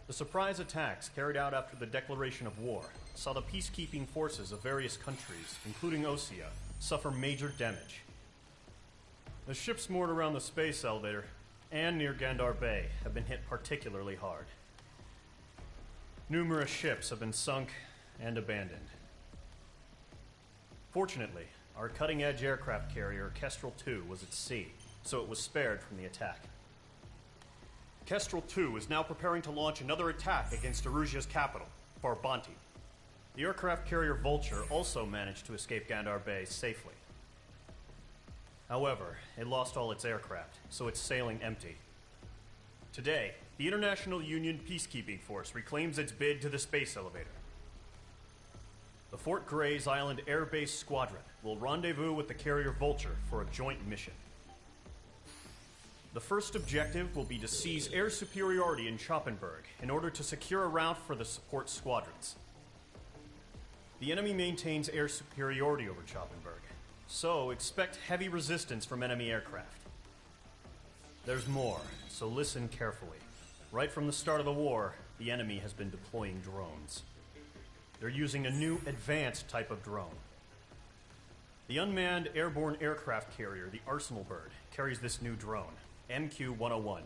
The surprise attacks carried out after the declaration of war saw the peacekeeping forces of various countries, including Osea, suffer major damage. The ships moored around the space elevator and near Gandar Bay have been hit particularly hard. Numerous ships have been sunk and abandoned. Fortunately, our cutting-edge aircraft carrier Kestrel II was at sea, so it was spared from the attack. Kestrel II is now preparing to launch another attack against Erusia's capital, Farbanti. The aircraft carrier Vulture also managed to escape Gandar Bay safely. However, it lost all its aircraft, so it's sailing empty. Today, the International Union Peacekeeping Force reclaims its bid to the space elevator. The Fort Gray's Island Air Base Squadron will rendezvous with the carrier Vulture for a joint mission. The first objective will be to seize air superiority in Schoppenberg in order to secure a route for the support squadrons. The enemy maintains air superiority over Schoppenberg, so expect heavy resistance from enemy aircraft. There's more, so listen carefully. Right from the start of the war, the enemy has been deploying drones. They're using a new advanced type of drone. The unmanned airborne aircraft carrier, the Arsenal Bird, carries this new drone, MQ-101.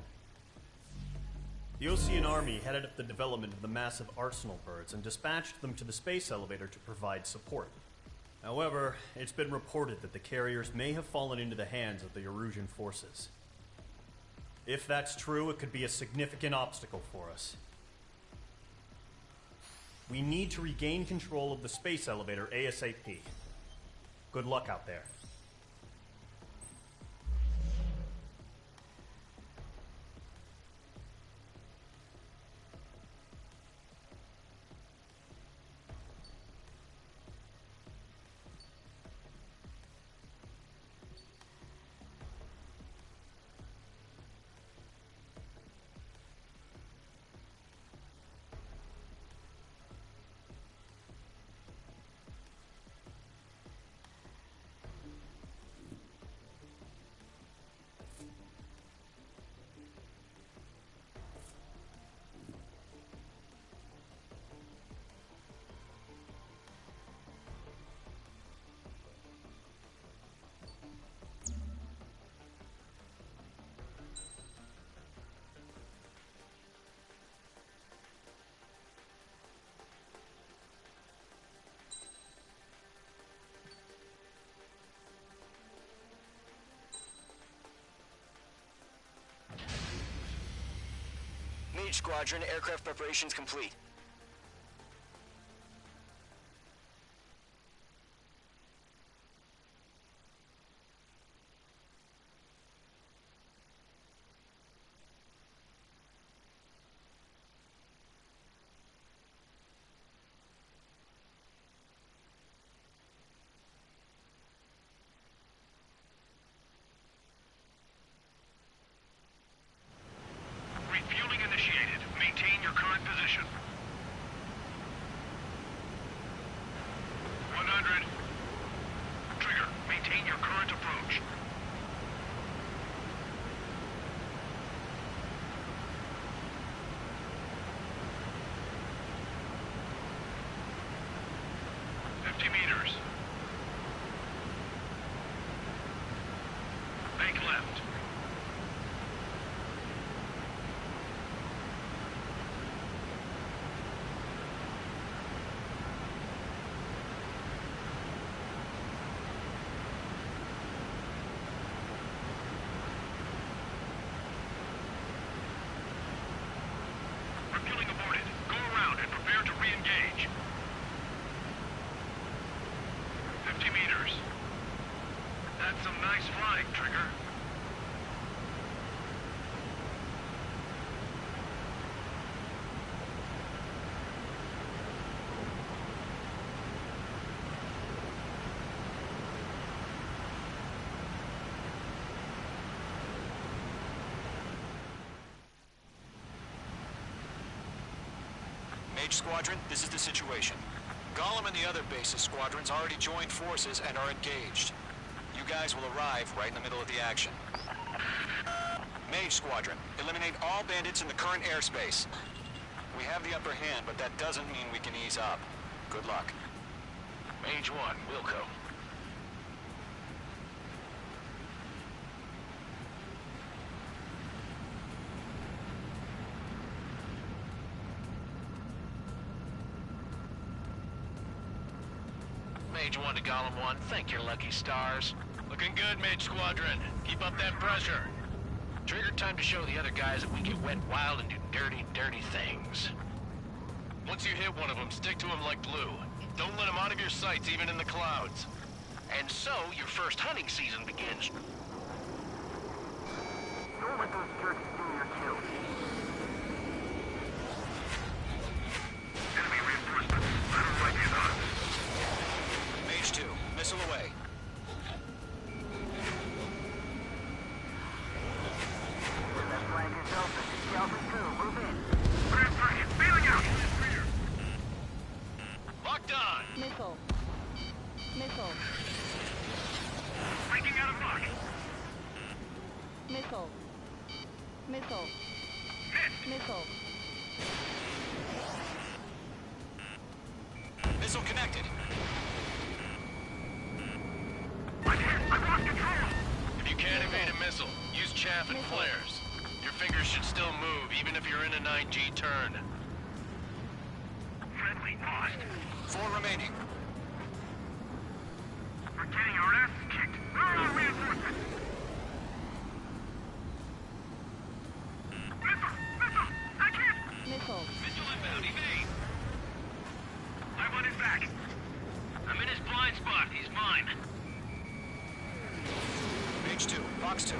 The Osean Army headed up the development of the massive Arsenal Birds and dispatched them to the space elevator to provide support. However, it's been reported that the carriers may have fallen into the hands of the Erusian forces. If that's true, it could be a significant obstacle for us. We need to regain control of the space elevator ASAP. Good luck out there. Mage Squadron, aircraft preparations complete. Refueling initiated. Maintain your current position. 100. Trigger. Maintain your current approach. meters. Bank left. Refueling aborted. Go around and prepare to re-engage. 50 meters. That's some nice flying, Trigger. Mage Squadron, this is the situation. Gollum and the other base's squadrons already joined forces and are engaged. You guys will arrive right in the middle of the action. Mage Squadron, eliminate all bandits in the current airspace. We have the upper hand, but that doesn't mean we can ease up. Good luck. Mage 1, Wilco. Mage 1 to Golem 1, thank your lucky stars. Looking good, Mage Squadron. Keep up that pressure. Trigger, time to show the other guys that we get wet wild and do dirty, dirty things. Once you hit one of them, stick to them like glue. Don't let them out of your sights, even in the clouds. And so, your first hunting season begins. Don't let those jerks steal your kill. Enemy reinforcements. I don't like these odds. Mage 2, missile away. That flank is open. Delta 2, move in. Grand 3, bailing out! Locked on! Missile. Missile. Breaking out of lock. Missile. Missile. Missile. Missile connected. I've lost control! If you can't evade a missile, use chaff and flares. Your fingers should still move, even if you're in a 9G turn. Friendly lost. 4 remaining. We're getting our asses kicked. Where are our reinforcements? Missile! I can't! Missile. Missile inbound, evade! I want it back. I'm in his blind spot. He's mine. Mage 2, Fox 2.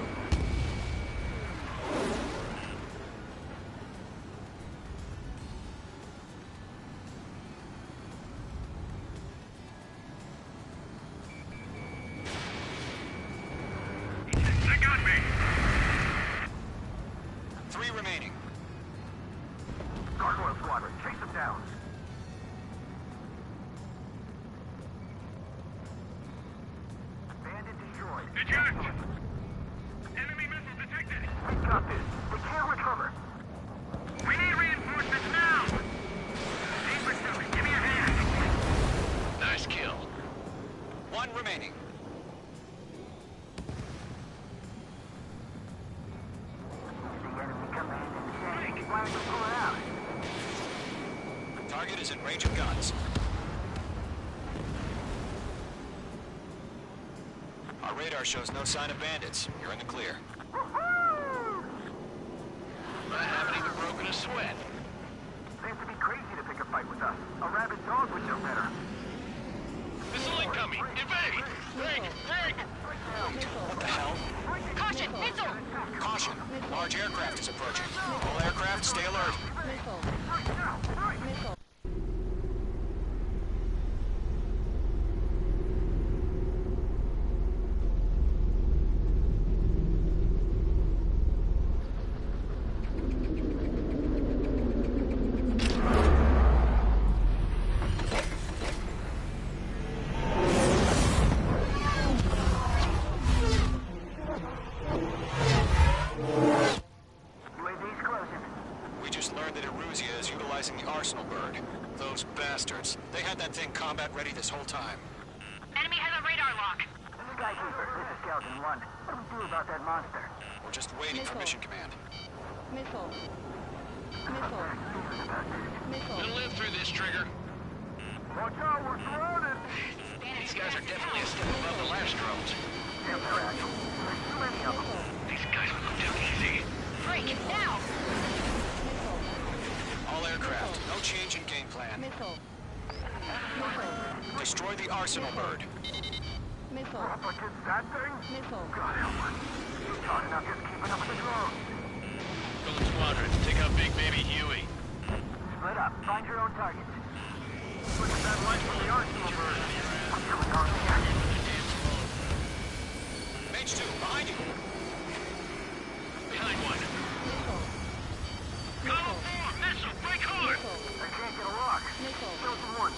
They got me. 3 remaining. Gargoyle Squadron, chase them down. Bandit destroyed. Eject! Enemy missile detected. We got this. We can't recover. We need reinforcements now! Team pursuit, give me a hand. Nice kill. 1 remaining. The enemy command is saying, why don't you pull it out? Target is in range of guns. Our radar shows no sign of bandits. You're in the clear. I haven't even broken a sweat. Seems to be crazy to pick a fight with us. A rabid dog would know better. Missile incoming! Evade! Break! Break! What the hell? Caution! Missile! Caution! Large aircraft is approaching. All aircraft, stay alert. Missile. Missile. UAV's closing. We just learned that Eruzia is utilizing the Arsenal bird. Those bastards. They had that thing combat ready this whole time. Enemy has a radar lock. Skykeeper, this is Skeleton 1. What do we do about that monster? We're just waiting for mission command. Missile. Missile. Missile. We'll live through this, Trigger. Watch out, we're surrounded! These guys are definitely a step above the last drones. Damn, they're agile. There's too many of them. These guys will go too easy. Break now. Missile. All aircraft, no change in game plan. Missile. Missile. Destroy the Arsenal bird. Missile. But just that thing? Missile. God help us. You're talking about just keeping up with the drones. Golem Squadron, take out Big Baby Huey. Split up. Find your own targets. Look at that light from the Arsenal bird. I'm coming on the action. Mage 2, behind you. Behind one. Missile. Go for missile, break hard. Missile. I can't get a lock. Missile. Skeleton 1,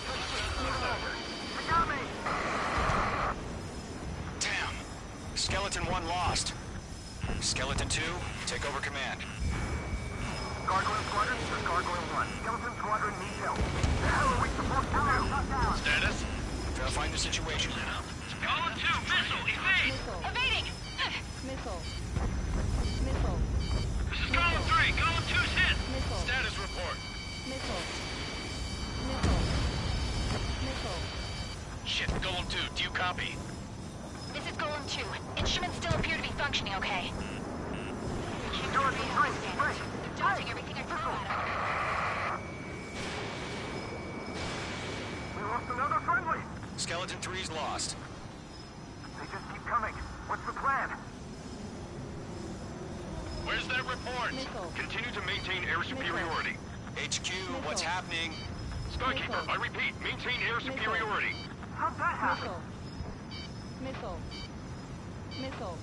they got me! Damn. Skeleton 1 lost. Skeleton 2, take over command. Gargoyle Squadron, this is Gargoyle 1. Skeleton Squadron needs help. The hell are we supposed to do? Status? Verifying the situation. Golem 2, missile, evade! Missile. Evading! Missile. Missile. This is Golem 3, Golem 2's hit! Missile. Status report. Missile. Missile. Missile. Shit, Golem 2, do you copy? This is Golem 2. Instruments still appear to be functioning okay. Keep doing the break. They're dodging everything I throw at them. We lost another friendly. Skeleton 3's lost. They just keep coming. What's the plan? Where's that report? Missile. Continue to maintain air superiority. HQ, what's happening? Skykeeper, I repeat, maintain air superiority. How'd that happen? Missile. Missile. Missile.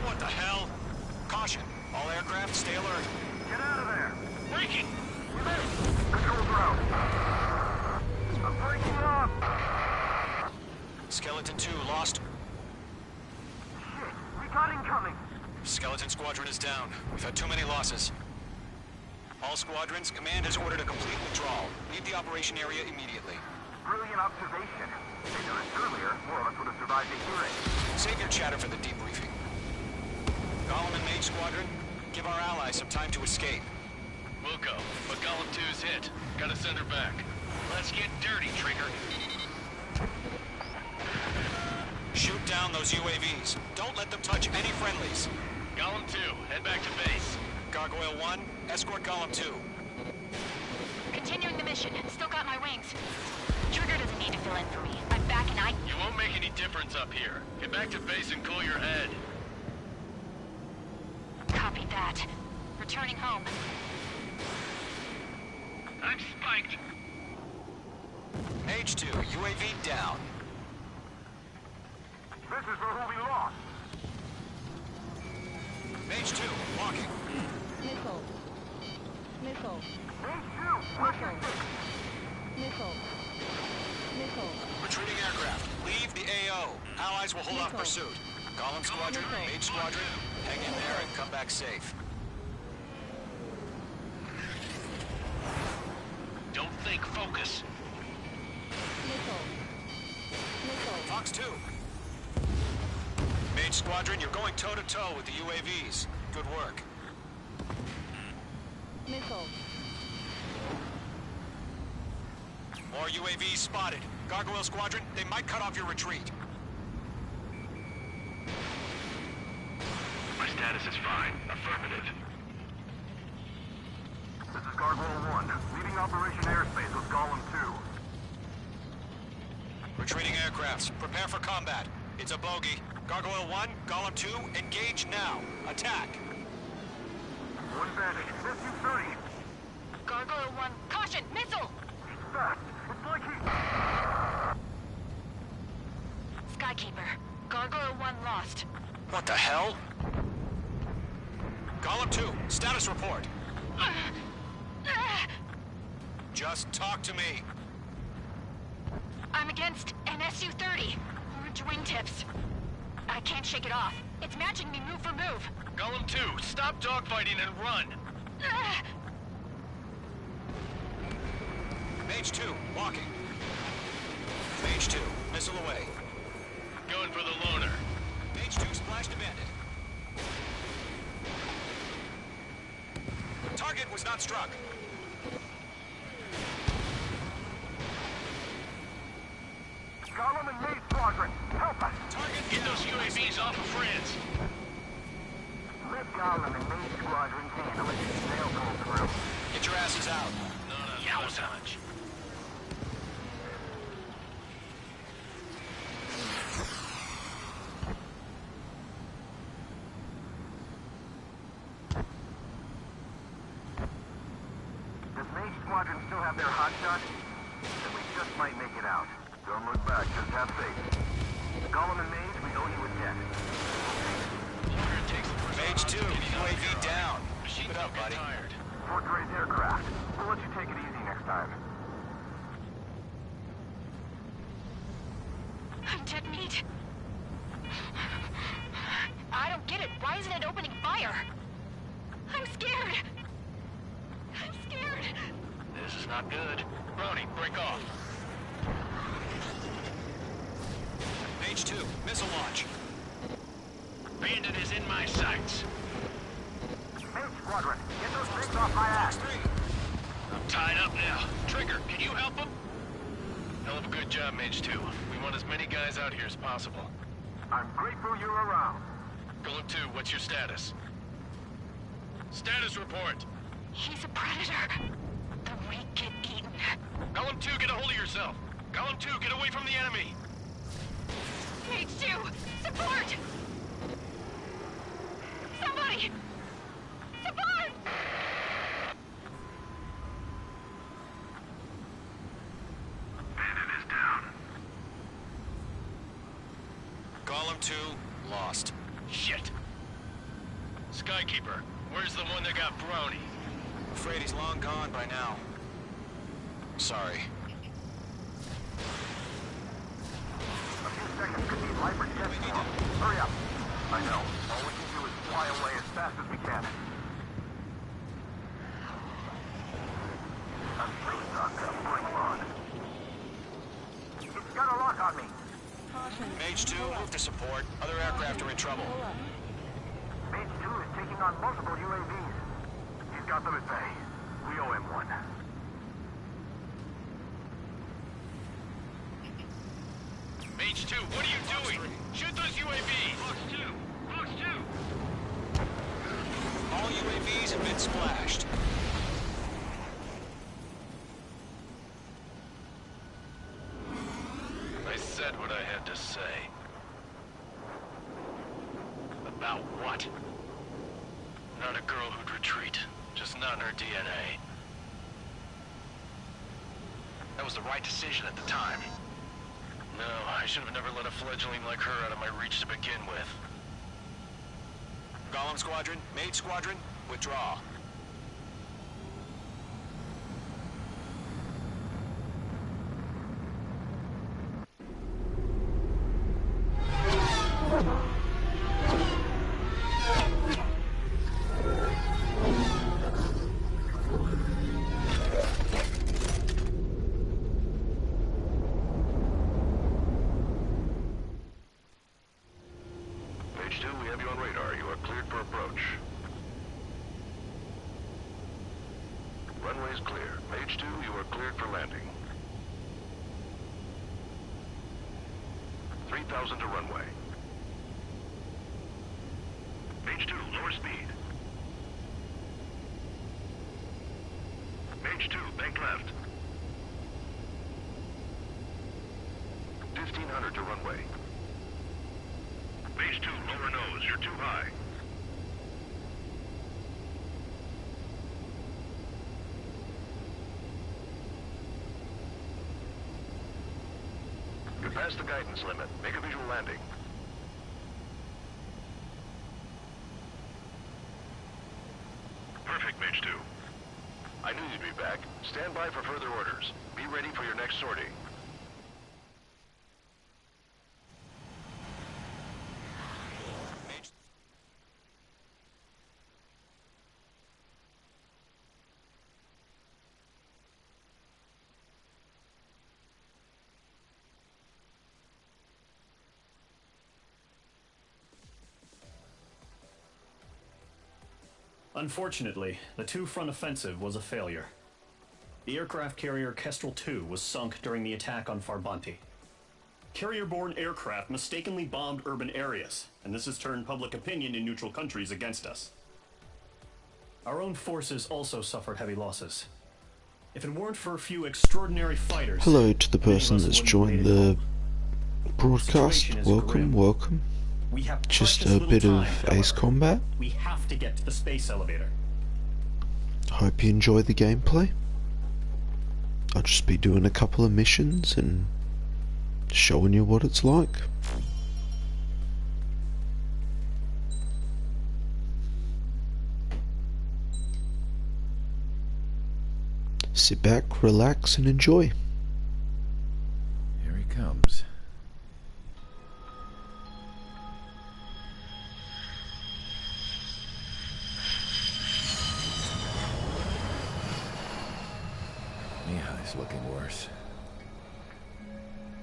What the hell? Caution. All aircraft, stay alert. Get out of there. Breaking! Control ground. I'm breaking up. Skeleton 2 lost. Shit. Recon incoming. Skeleton Squadron is down. We've had too many losses. All squadrons, command has ordered a complete withdrawal. Leave the operation area immediately. Brilliant observation. If they noticed earlier, more of us would have survived the hearing. Save your chatter for the debriefing. Golem and Mage Squadron, give our allies some time to escape. We'll go, but Golem 2's hit. Gotta send her back. Let's get dirty, Trigger. Shoot down those UAVs. Don't let them touch any friendlies. Golem 2, head back to base. Gargoyle 1, escort Golem 2. Continuing the mission. Still got my wings. Trigger doesn't need to fill in for me. I'm back and I... You won't make any difference up here. Get back to base and cool your head. Copied that. Returning home. I'm spiked. Mage 2, UAV down. This is for who we lost. Mage 2, walking. Missile. Missile. Mage 2, what's your Missile. Missile. Missile. Retreating aircraft. Leave the AO. Allies will hold off Missile. pursuit. Golem Squadron, Missile. Mage Squadron, hang in there and come back safe. Don't think, focus. Missile. Missile. Fox 2. Mage Squadron, you're going toe-to-toe with the UAVs. Good work. Missile. More UAVs spotted. Gargoyle Squadron, they might cut off your retreat. My status is fine. Affirmative. This is Gargoyle 1, leading Operation Airspace with Golem 2. Retreating aircrafts, prepare for combat. It's a bogey. Gargoyle 1, Golem 2, engage now. Attack. One bandit, SU-30. Gargoyle 1. Caution! Missile! Fast. It's like he... Skykeeper. Gargoyle 1 lost. What the hell? Golem 2, status report. Just talk to me. I'm against an SU-30. Orange wingtips. I can't shake it off. It's matching me move for move. Golem 2, stop dogfighting and run. Mage 2, walking. Mage 2, missile away. Going for the loner. Mage 2 splashed a bandit. Target was not struck. Golem and Mage Squadron, help us. Target Get down. those UAVs off of France. Let Golem and Mage Squadron handle it. They'll pull through. Get your asses out. Yowza. Does Mage Squadron still have their hotshot? Then we just might make it out. Don't look back, just have faith. Golem and Mage, we owe you a debt. Mage 2, UAV down. Keep it up, buddy. Fourth grade aircraft. We'll let you take it easy next time. I'm dead meat. I don't get it. Why isn't it opening fire? I'm scared. not good. Brony, break off. Mage 2, missile launch. Bandit is in my sights. Main Squadron, get those things off my ass. Fox 3. I'm tied up now. Trigger, can you help him? Hell of a good job, Mage 2. We want as many guys out here as possible. I'm grateful you're around. Golem 2, what's your status? Status report. He's a predator. The weak get eaten. Golem 2, get a hold of yourself. Golem 2, get away from the enemy. Mage 2, support! Somebody! Support! Bandit is down. Golem 2, lost. Shit. Skykeeper, where's the one that got Brony? Afraid he's long gone by now. Sorry. A few seconds could be life or death for him. Hurry up. I know. All we can do is fly away as fast as we can. I'm freezing on them. Bring him on. It's got a lock on me. Caution. Mage 2, Pull up. move to support. Other aircraft are in trouble. Pull up. Mage 2 is taking on multiple UAVs. He's got them at bay. We owe him one. Mage 2, what are you doing? Shoot those UAVs! Fox 2! Fox 2! All UAVs have been splashed. I said what I had to say. About what? Not a girl who'd retreat. Just not in her DNA. That was the right decision at the time. No, I should have never let a fledgling like her out of my reach to begin with. Golem Squadron, Mage Squadron, withdraw. Mage 2, we have you on radar. You are cleared for approach. Runway is clear. Mage 2, you are cleared for landing. 3,000 to runway. Mage 2, lower speed. Mage 2, bank left. 1,500 to runway. Mage 2, lower nose. You're too high. You're past the guidance limit. Make a visual landing. Perfect, Mage 2. I knew you'd be back. Stand by for further orders. Be ready for your next sortie. Mage Unfortunately, the two-front offensive was a failure. The aircraft carrier Kestrel II was sunk during the attack on Farbanti. Carrier-borne aircraft mistakenly bombed urban areas, and this has turned public opinion in neutral countries against us. Our own forces also suffered heavy losses. If it weren't for a few extraordinary fighters... Hello to the person many of us that's wouldn't have joined made it the home. broadcast. Situation is Welcome, grim. welcome. We have Just precious a little bit time, of however. Ace Combat. We have to get to the space elevator. Hope you enjoy the gameplay. I'll just be doing a couple of missions and showing you what it's like. Sit back, relax and enjoy. Here he comes. Mihai's looking worse.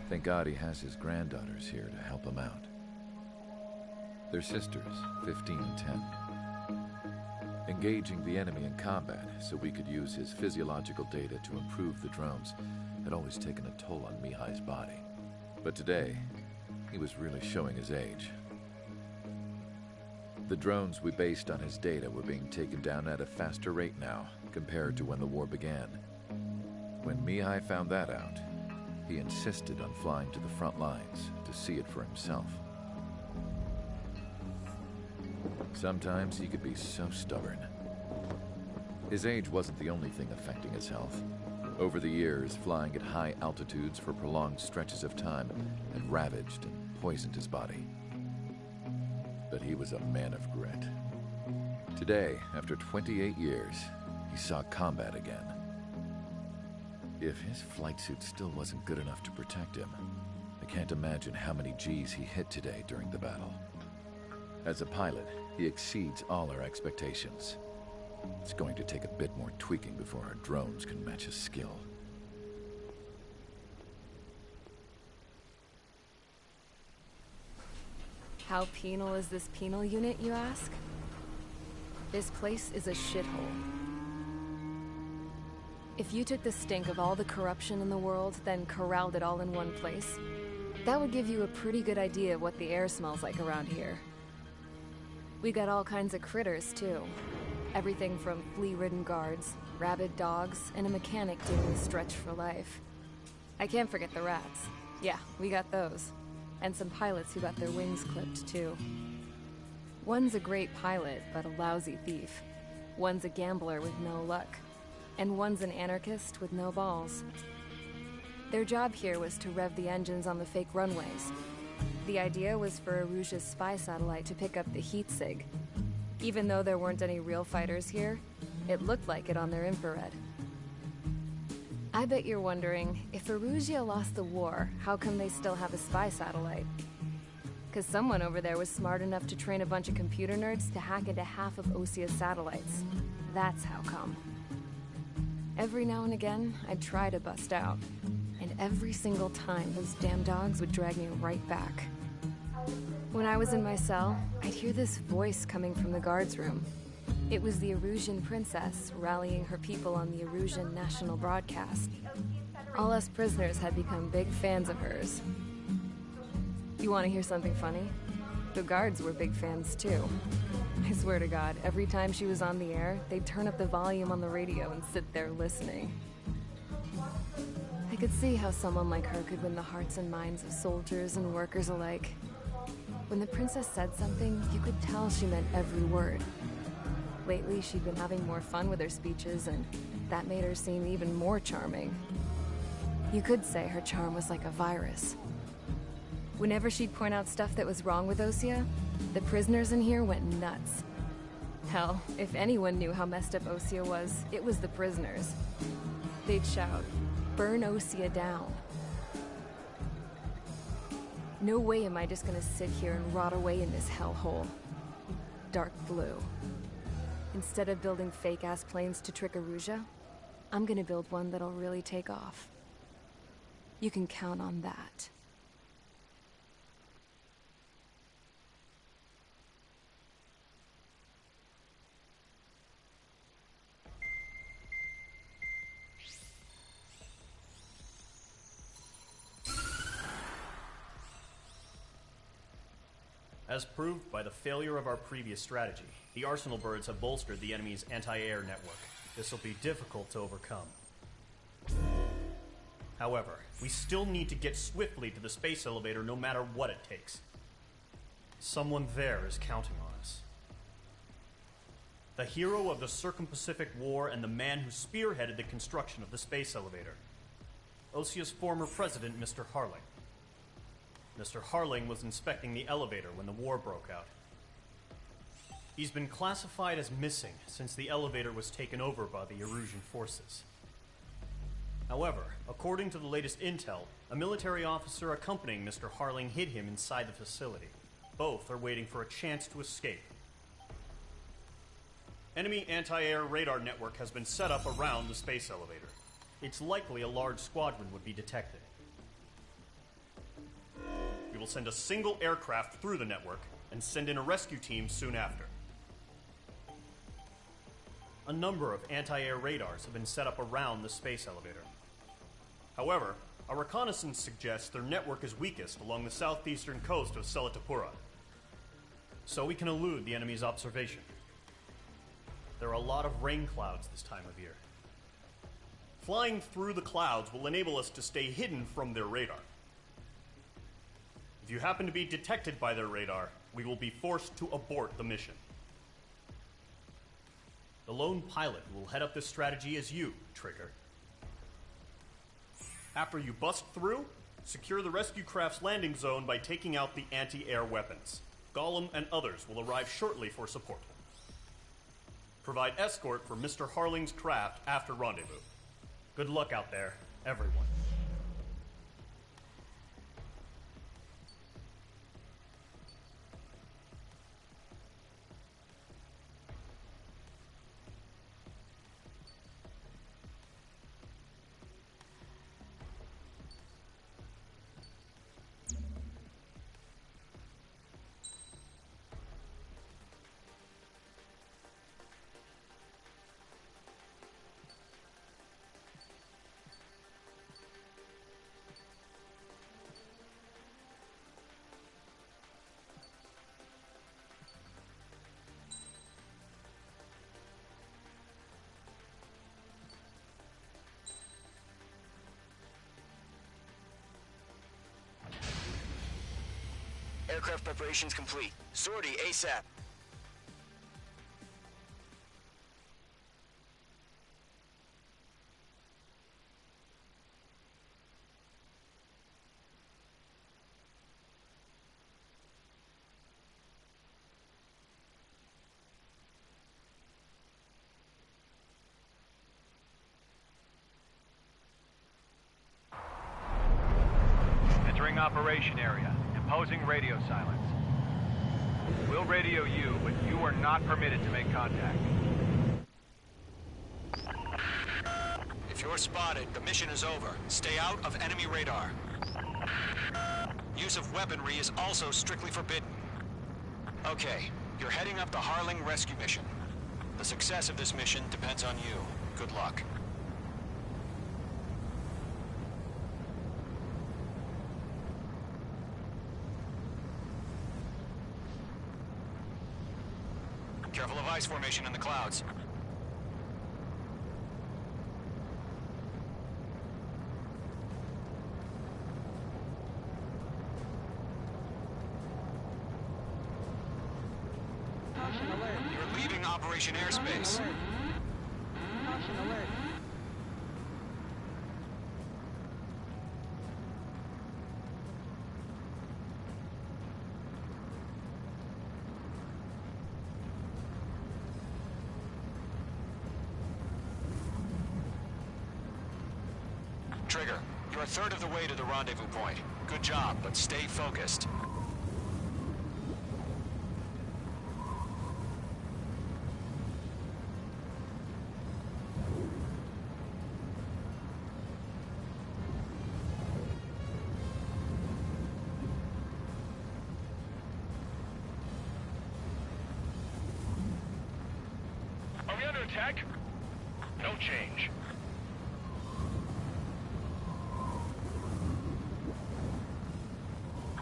Thank God he has his granddaughters here to help him out. They're sisters, 15 and 10. Engaging the enemy in combat so we could use his physiological data to improve the drones had always taken a toll on Mihai's body. But today, he was really showing his age. The drones we based on his data were being taken down at a faster rate now compared to when the war began. When Mihai found that out, he insisted on flying to the front lines to see it for himself. Sometimes he could be so stubborn. His age wasn't the only thing affecting his health. Over the years, flying at high altitudes for prolonged stretches of time had ravaged and poisoned his body. But he was a man of grit. Today, after 28 years, he saw combat again. If his flight suit still wasn't good enough to protect him, I can't imagine how many G's he hit today during the battle. As a pilot, he exceeds all our expectations. It's going to take a bit more tweaking before our drones can match his skill. How penal is this penal unit, you ask? This place is a shithole. If you took the stink of all the corruption in the world, then corralled it all in one place, that would give you a pretty good idea of what the air smells like around here. We got all kinds of critters, too. Everything from flea-ridden guards, rabid dogs, and a mechanic doing the stretch for life. I can't forget the rats. Yeah, we got those. And some pilots who got their wings clipped, too. One's a great pilot, but a lousy thief. One's a gambler with no luck. And one's an anarchist with no balls. Their job here was to rev the engines on the fake runways. The idea was for Aruja's spy satellite to pick up the heat sig. Even though there weren't any real fighters here, it looked like it on their infrared. I bet you're wondering, if Aruja lost the war, how come they still have a spy satellite? Because someone over there was smart enough to train a bunch of computer nerds to hack into half of Osia's satellites. That's how come. Every now and again, I'd try to bust out. And every single time, those damn dogs would drag me right back. When I was in my cell, I'd hear this voice coming from the guards room. It was the Erusian princess rallying her people on the Erusian national broadcast. All us prisoners had become big fans of hers. You want to hear something funny? The guards were big fans too. I swear to God, every time she was on the air, they'd turn up the volume on the radio and sit there listening. I could see how someone like her could win the hearts and minds of soldiers and workers alike. When the princess said something, you could tell she meant every word. Lately, she'd been having more fun with her speeches, and that made her seem even more charming. You could say her charm was like a virus. Whenever she'd point out stuff that was wrong with Osia, the prisoners in here went nuts. Hell, if anyone knew how messed up Osia was, it was the prisoners. They'd shout, "Burn Osia down." No way am I just gonna sit here and rot away in this hellhole. Dark blue. Instead of building fake-ass planes to trick Aruja, I'm gonna build one that'll really take off. You can count on that. As proved by the failure of our previous strategy, the Arsenal birds have bolstered the enemy's anti-air network. This will be difficult to overcome. However, we still need to get swiftly to the space elevator no matter what it takes. Someone there is counting on us. The hero of the Circum-Pacific War and the man who spearheaded the construction of the space elevator. Osia's former president, Mr. Harling. Mr. Harling was inspecting the elevator when the war broke out. He's been classified as missing since the elevator was taken over by the Erusian forces. However, according to the latest intel, a military officer accompanying Mr. Harling hid him inside the facility. Both are waiting for a chance to escape. Enemy anti-air radar network has been set up around the space elevator. it's likely a large squadron would be detected. We will send a single aircraft through the network and send in a rescue team soon after. A number of anti-air radars have been set up around the space elevator. However, our reconnaissance suggests their network is weakest along the southeastern coast of Selatapura, so we can elude the enemy's observation. There are a lot of rain clouds this time of year. Flying through the clouds will enable us to stay hidden from their radar. If you happen to be detected by their radar, we will be forced to abort the mission. The lone pilot who will head up this strategy is you, Trigger. After you bust through, secure the rescue craft's landing zone by taking out the anti-air weapons. Gollum and others will arrive shortly for support. Provide escort for Mr. Harling's craft after rendezvous. Good luck out there, everyone. Aircraft preparations complete. Sortie ASAP. Entering operation area. Imposing radio silence. We'll radio you, but you are not permitted to make contact. If you're spotted, the mission is over. Stay out of enemy radar. Use of weaponry is also strictly forbidden. Okay, you're heading up the Harling rescue mission. The success of this mission depends on you. Good luck. Careful of ice formation in the clouds. You're leaving Operation Airspace. Caution alert. Trigger, you're a third of the way to the rendezvous point. Good job, but stay focused. Are we under attack? No change.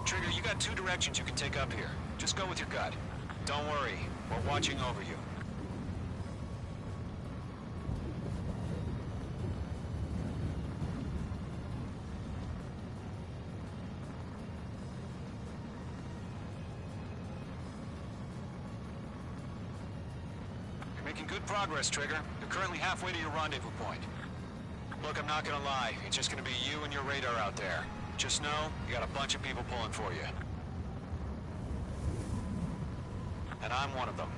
Trigger, you got two directions you can take up here. Just go with your gut. Don't worry, we're watching over you. You're making good progress, Trigger. You're currently halfway to your rendezvous point. Look, I'm not gonna lie. It's just gonna be you and your radar out there. Just know, you got a bunch of people pulling for you. And I'm one of them.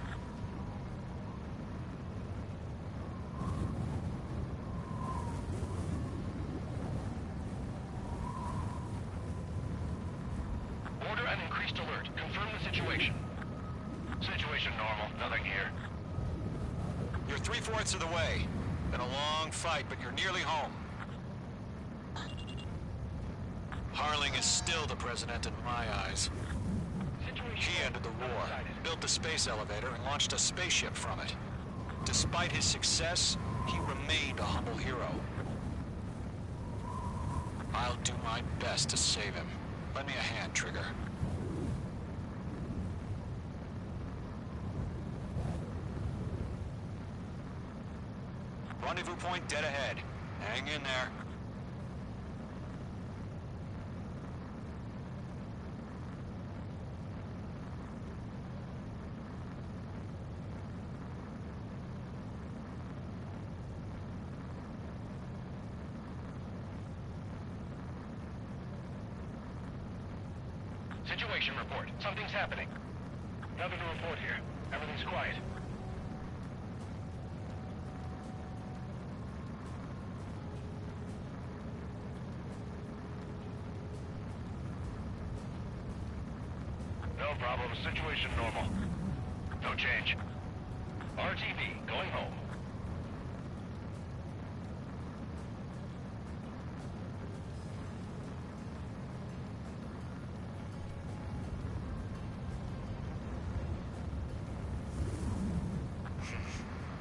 Order an increased alert. Confirm the situation. Situation normal. Nothing here. You're 3/4 of the way. Been a long fight, but you're nearly home. Harling is still the president in my eyes. He ended the war, built the space elevator, and launched a spaceship from it. Despite his success, he remained a humble hero. I'll do my best to save him. Lend me a hand, Trigger. Rendezvous point dead ahead. Hang in there. Situation report. Something's happening. Nothing to report here. Everything's quiet. No problem. Situation normal. No change. RTV, going home.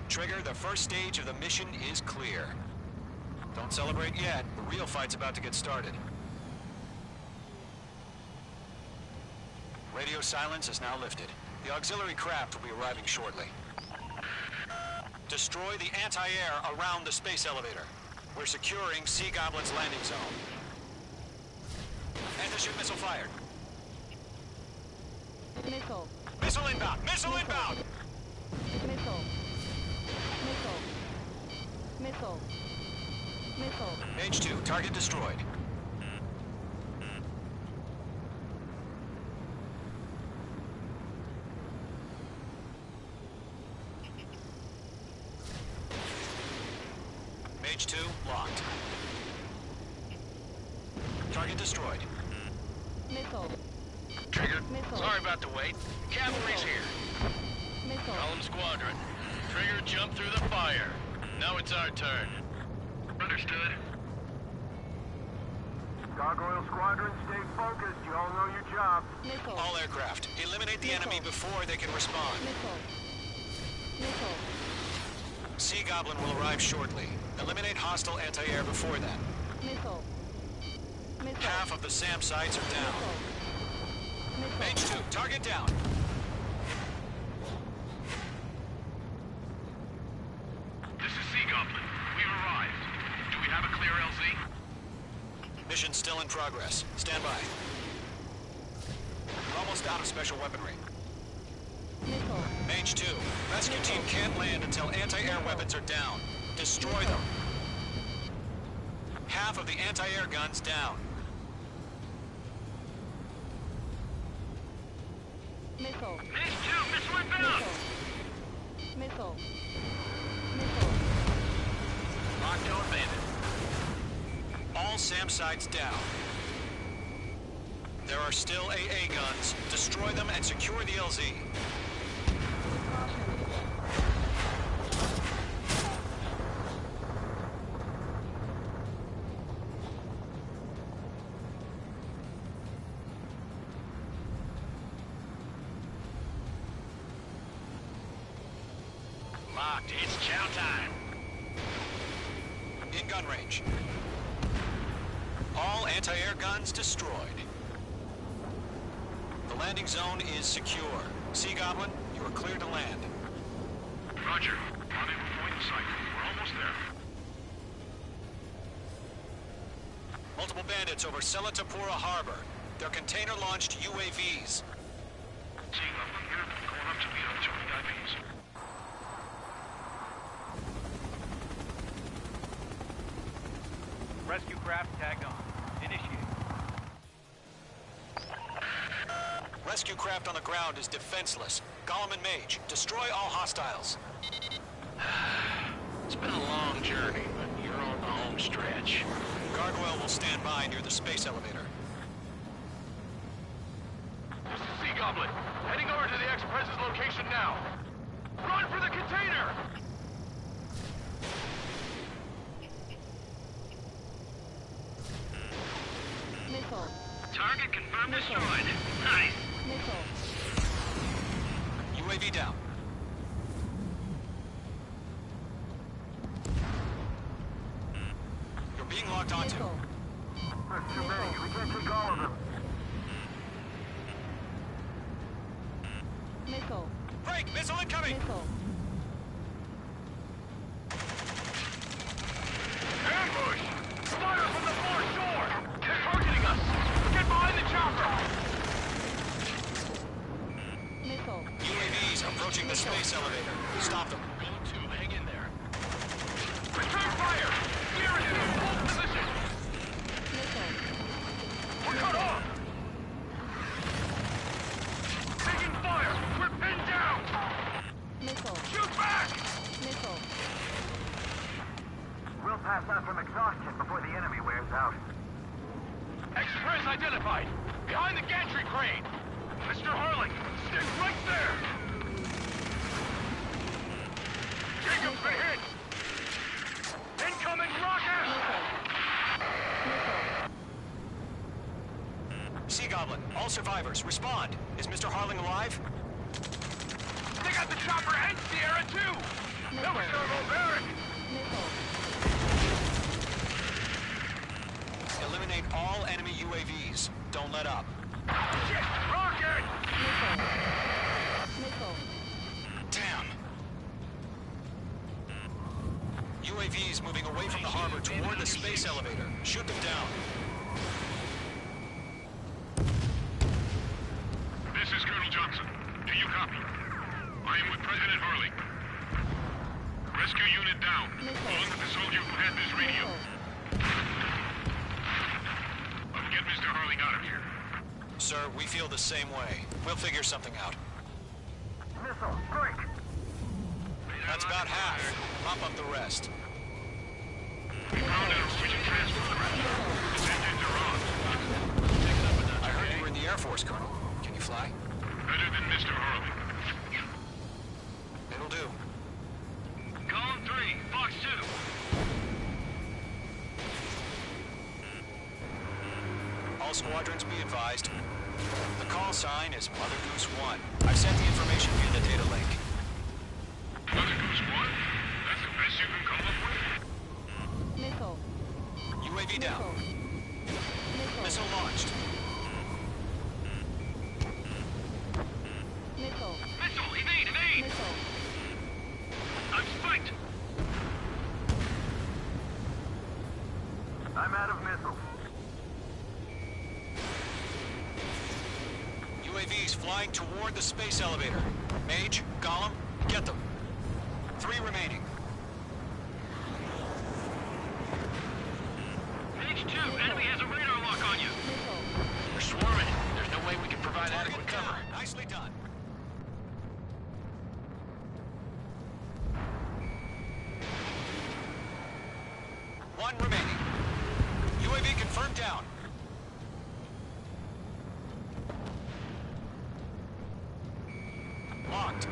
Trigger, the first stage of the mission is clear. Don't celebrate yet. The real fight's about to get started. Radio silence is now lifted. The auxiliary craft will be arriving shortly. Destroy the anti-air around the space elevator. We're securing Sea Goblin's landing zone. Anti-ship missile fired. Missile. Missile inbound! Missile inbound! Missile. Missile. Missile. Missile. Mage 2, target destroyed. Mage 2, locked. Target destroyed. Missile. Trigger. Missile. Sorry about the wait. Cavalry's here. Missile. Column Squadron. Trigger jumped through the fire. Now it's our turn. Understood. Gargoyle Squadron, stay focused. You all know your job. Missile. All aircraft, eliminate the enemy before they can respond. Missile. Missile. Sea Goblin will arrive shortly. Eliminate hostile anti-air before then. Missile. Missile. Half of the SAM sites are down. Missile. Mage 2, target down. This is Sea Goblin. We've arrived. Do we have a clear LZ? Mission still in progress. Stand by. We're almost out of special weaponry. Missile. Mage 2, rescue team can't land until anti-air weapons are down. Destroy them. Half of the anti-air guns down. Missile. Mage 2, missile inbound! Missile. Missile. Lockdown bandit. All SAM sites down. There are still AA guns. Destroy them and secure the LZ. Locked. It's chow time. In gun range. All anti-air guns destroyed. The landing zone is secure. Sea Goblin, you are clear to land. Roger. Rendezvous point in sight. We're almost there. Multiple bandits over Selatapura Harbor. They're container-launched UAVs. Sea Goblin here. Going up to the artillery IVs. Rescue craft tagged on. Initiate. Rescue craft on the ground is defenseless. Gollum and Mage, destroy all hostiles. It's been a long journey, but you're on the home stretch. Gargoyle will stand by near the space elevator. This is Sea Goblin. Heading over to the Express's location now. Run for the container! Missile. System destroyed. Nice. Missile. UAV down. You're being locked onto. Missile. There's too many. We can't take all of them. Missile. Break! Missile incoming! Missile. Ambush! Fire from the far shore! They're targeting us! Get behind the chopper! Missile. UAVs approaching the space elevator. Stop them. Go to, hang in there. Return fire! Gear is in full position! Missile. We're cut off! Taking fire! We're pinned down! Missile. Shoot back! Missile. We'll pass out from exhaustion before the enemy wears out. Express identified! Behind the gantry crane! Mr. Harling, stick right there! Jacob's been hit! Incoming rocket! Sea Goblin, all survivors, respond. Is Mr. Harling alive? They got the chopper and Sierra too! That was barbaric! Missile. Eliminate all enemy UAVs. Don't let up. Shit! Rocket! Missile. Missile. Damn. UAVs moving away from the harbor toward the space elevator. Shoot them down. This is Colonel Johnson. Do you copy? I am with President Harling. Rescue unit down. Along with the soldier who had this radio. I'll get Mr. Harling out of here. Sir, we feel the same way. We'll figure something out. Missile, break! That's about half. Mop up the rest. Found an oxygen transfer craft. Its engines are on. I heard you were in the Air Force, Colonel. Can you fly? Better than Mr. Harling. It'll do. Column 3, Fox 2. All squadrons be advised. The call sign is Mother Goose 1. I've sent the information via the data link. Mother Goose 1? That's the best you can come up with? Missile. UAV down. Missile. Missile launched. Missile. Missile, evade, evade! Missile. I'm spiked! I'm out of missiles. UAVs flying toward the space elevator. Mage, Gollum, get them. 3 remaining. Mage 2, enemy has a radar lock on you! Missile. They're swarming. There's no way we can provide adequate cover. Nicely done. One remaining. UAV confirmed down. Locked.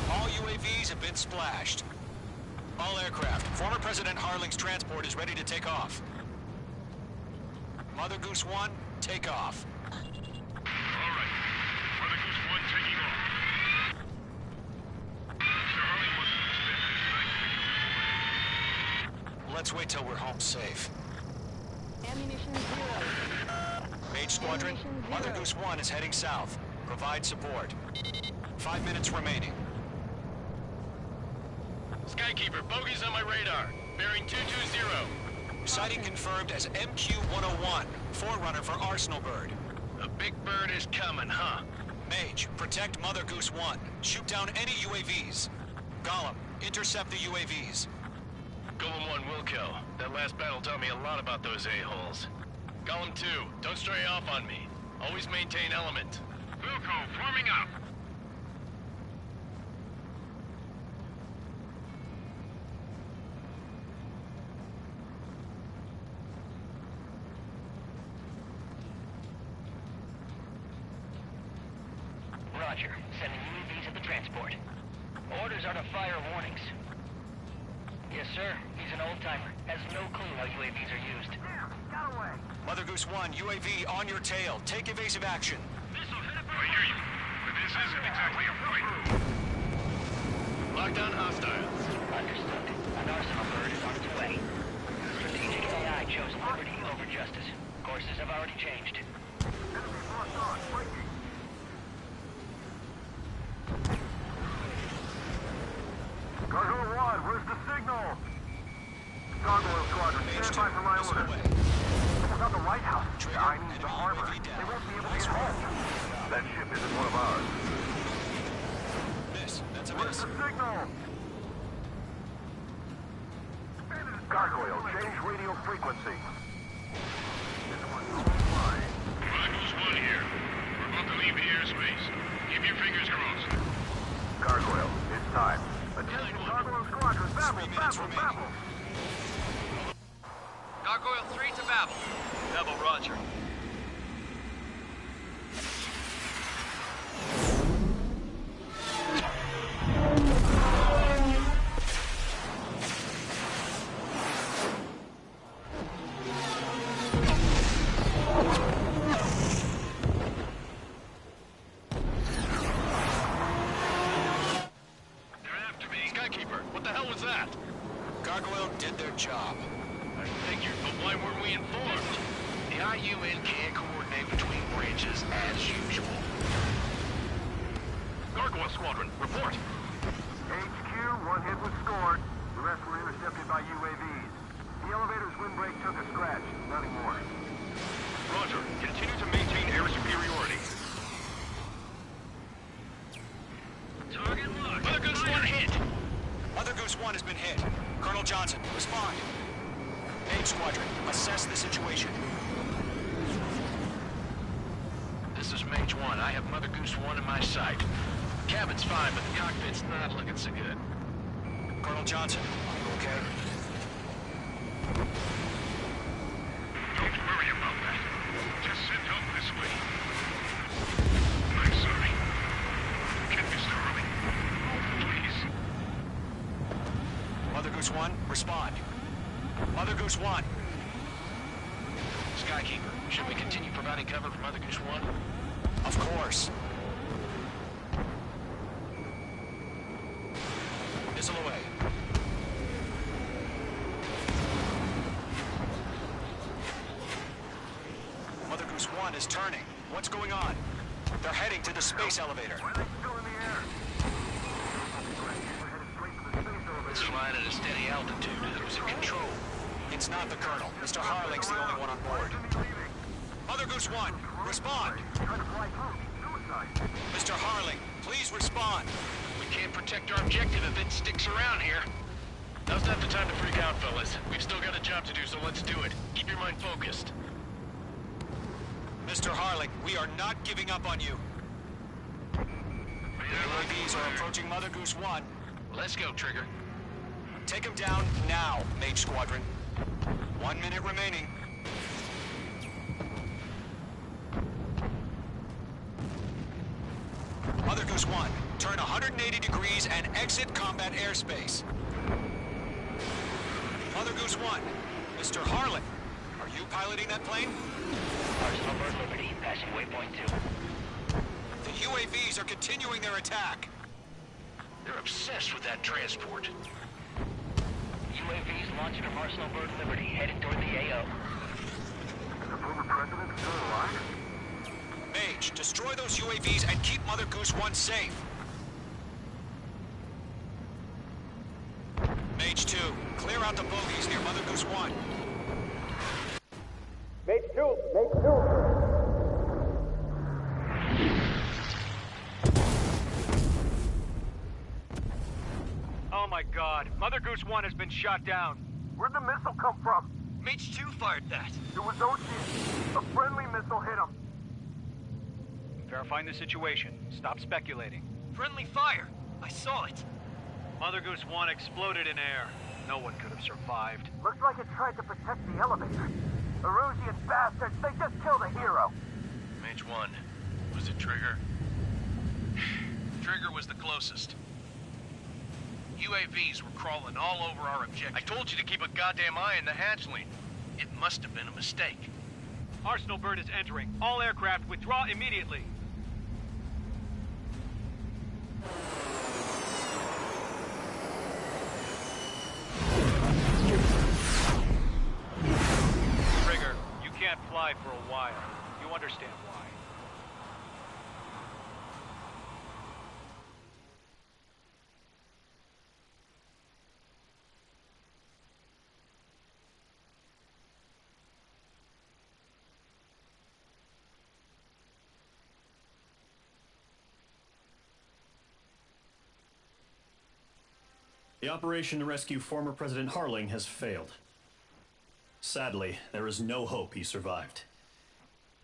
All UAVs have been splashed. All aircraft. Former President Harling's transport is ready to take off. Mother Goose 1, take off. All right. Mother Goose 1 taking off. Mr. Harling wasn't expecting Let's wait till we're home safe. Ammunition 0. Mage Squadron, Ammunition Mother 0. Goose 1 is heading south. Provide support. 5 minutes remaining. Skykeeper, bogeys on my radar. Bearing 220. Sighting confirmed as MQ-101, forerunner for Arsenal Bird. A big bird is coming, huh? Mage, protect Mother Goose 1. Shoot down any UAVs. Gollum, intercept the UAVs. Golem 1 will kill. That last battle taught me a lot about those a-holes. Golem 2, don't stray off on me. Always maintain element. Wilco, forming up. Roger. Sending UAVs at the transport. Orders are to fire warnings. Yes, sir. He's an old-timer. Has no clue how UAVs are used. Got away. Mother Goose 1, UAV on your tail. Take evasive action. I hear you, but this isn't exactly a fight. Lockdown hostiles. Understood. An arsenal bird is on its way. Strategic AI chose liberty over justice. Courses have already changed. Enemy locked on. Breaking. Gargoyle 1, where's the signal? Gargoyle Squadron, stand by for my order. Someone's on the White House. I need the harbor. They won't be able to get home. That ship isn't one of ours. That's a Where's miss. the signal? Gargoyle, change radio frequency. This one's flying. Mother Goose 1 here. We're about to leave the airspace. Keep your fingers crossed. Gargoyle, it's time. Attention, Gargoyle Squadron, babble, babble, babble. Gargoyle 3 to Babel. Babel, roger. Gargoyle did their job. I figured, but why weren't we informed? The IUN can't coordinate between branches as usual. Gargoyle Squadron, report. HQ, one hit was scored. The rest were intercepted by UAVs. The elevator's windbreak took a scratch. Nothing more. Roger. Continue to maintain air superiority. Target locked. Mother Goose 1 hit. Mother Goose 1 has been hit. Colonel Johnson, respond. Page Squadron, assess the situation. This is Mage 1. I have Mother Goose 1 in my sight. Cabin's fine, but the cockpit's not looking so good. Colonel Johnson, are you okay? Don't worry about that. Just send help this way. I'm sorry. Get Mr. Hurley. Please. Mother Goose 1, respond. Mother Goose 1. Skykeeper, should we continue providing cover for Mother Goose 1? Of course. Missile away. Mother Goose 1 is turning. What's going on? They're heading to the space elevator. Why are they still in the air? It's flying at a steady altitude. Who's in control? It's not the Colonel. Mr. Harling's the only one on board. Mother Goose 1, respond. Trying to fly through. Suicide. Mr. Harling, please respond. We can't protect our objective if it sticks around here. Now's not the time to freak out, fellas. We've still got a job to do, so let's do it. Keep your mind focused. Mr. Harling, we are not giving up on you. UAVs are approaching Mother Goose 1. Let's go, Trigger. Take him down now, Mage Squadron. 1 minute remaining. Mother Goose 1, turn 180 degrees and exit combat airspace. Mother Goose 1, Mr. Harlan, are you piloting that plane? Arsenal Bird Liberty, passing waypoint 2. The UAVs are continuing their attack. They're obsessed with that transport. UAVs launching from Arsenal Bird Liberty, headed toward the AO. The former president still alive? Mage, destroy those UAVs and keep Mother Goose 1 safe. Mage 2, clear out the bogies near Mother Goose 1. Mage 2! Mage 2! Oh my god, Mother Goose 1 has been shot down. Where'd the missile come from? Mage 2 fired that. It was Ocean. A friendly missile hit him. Verifying the situation. Stop speculating. Friendly fire! I saw it! Mother Goose 1 exploded in air. No one could have survived. Looks like it tried to protect the elevator. Erusian bastards, they just killed a hero. Mage 1. Was it Trigger? Trigger was the closest. UAVs were crawling all over our objective. I told you to keep a goddamn eye on the hatchling. It must have been a mistake. Arsenal bird is entering. All aircraft withdraw immediately. Trigger, you can't fly for a while. You understand why. The operation to rescue former President Harling has failed. Sadly, there is no hope he survived.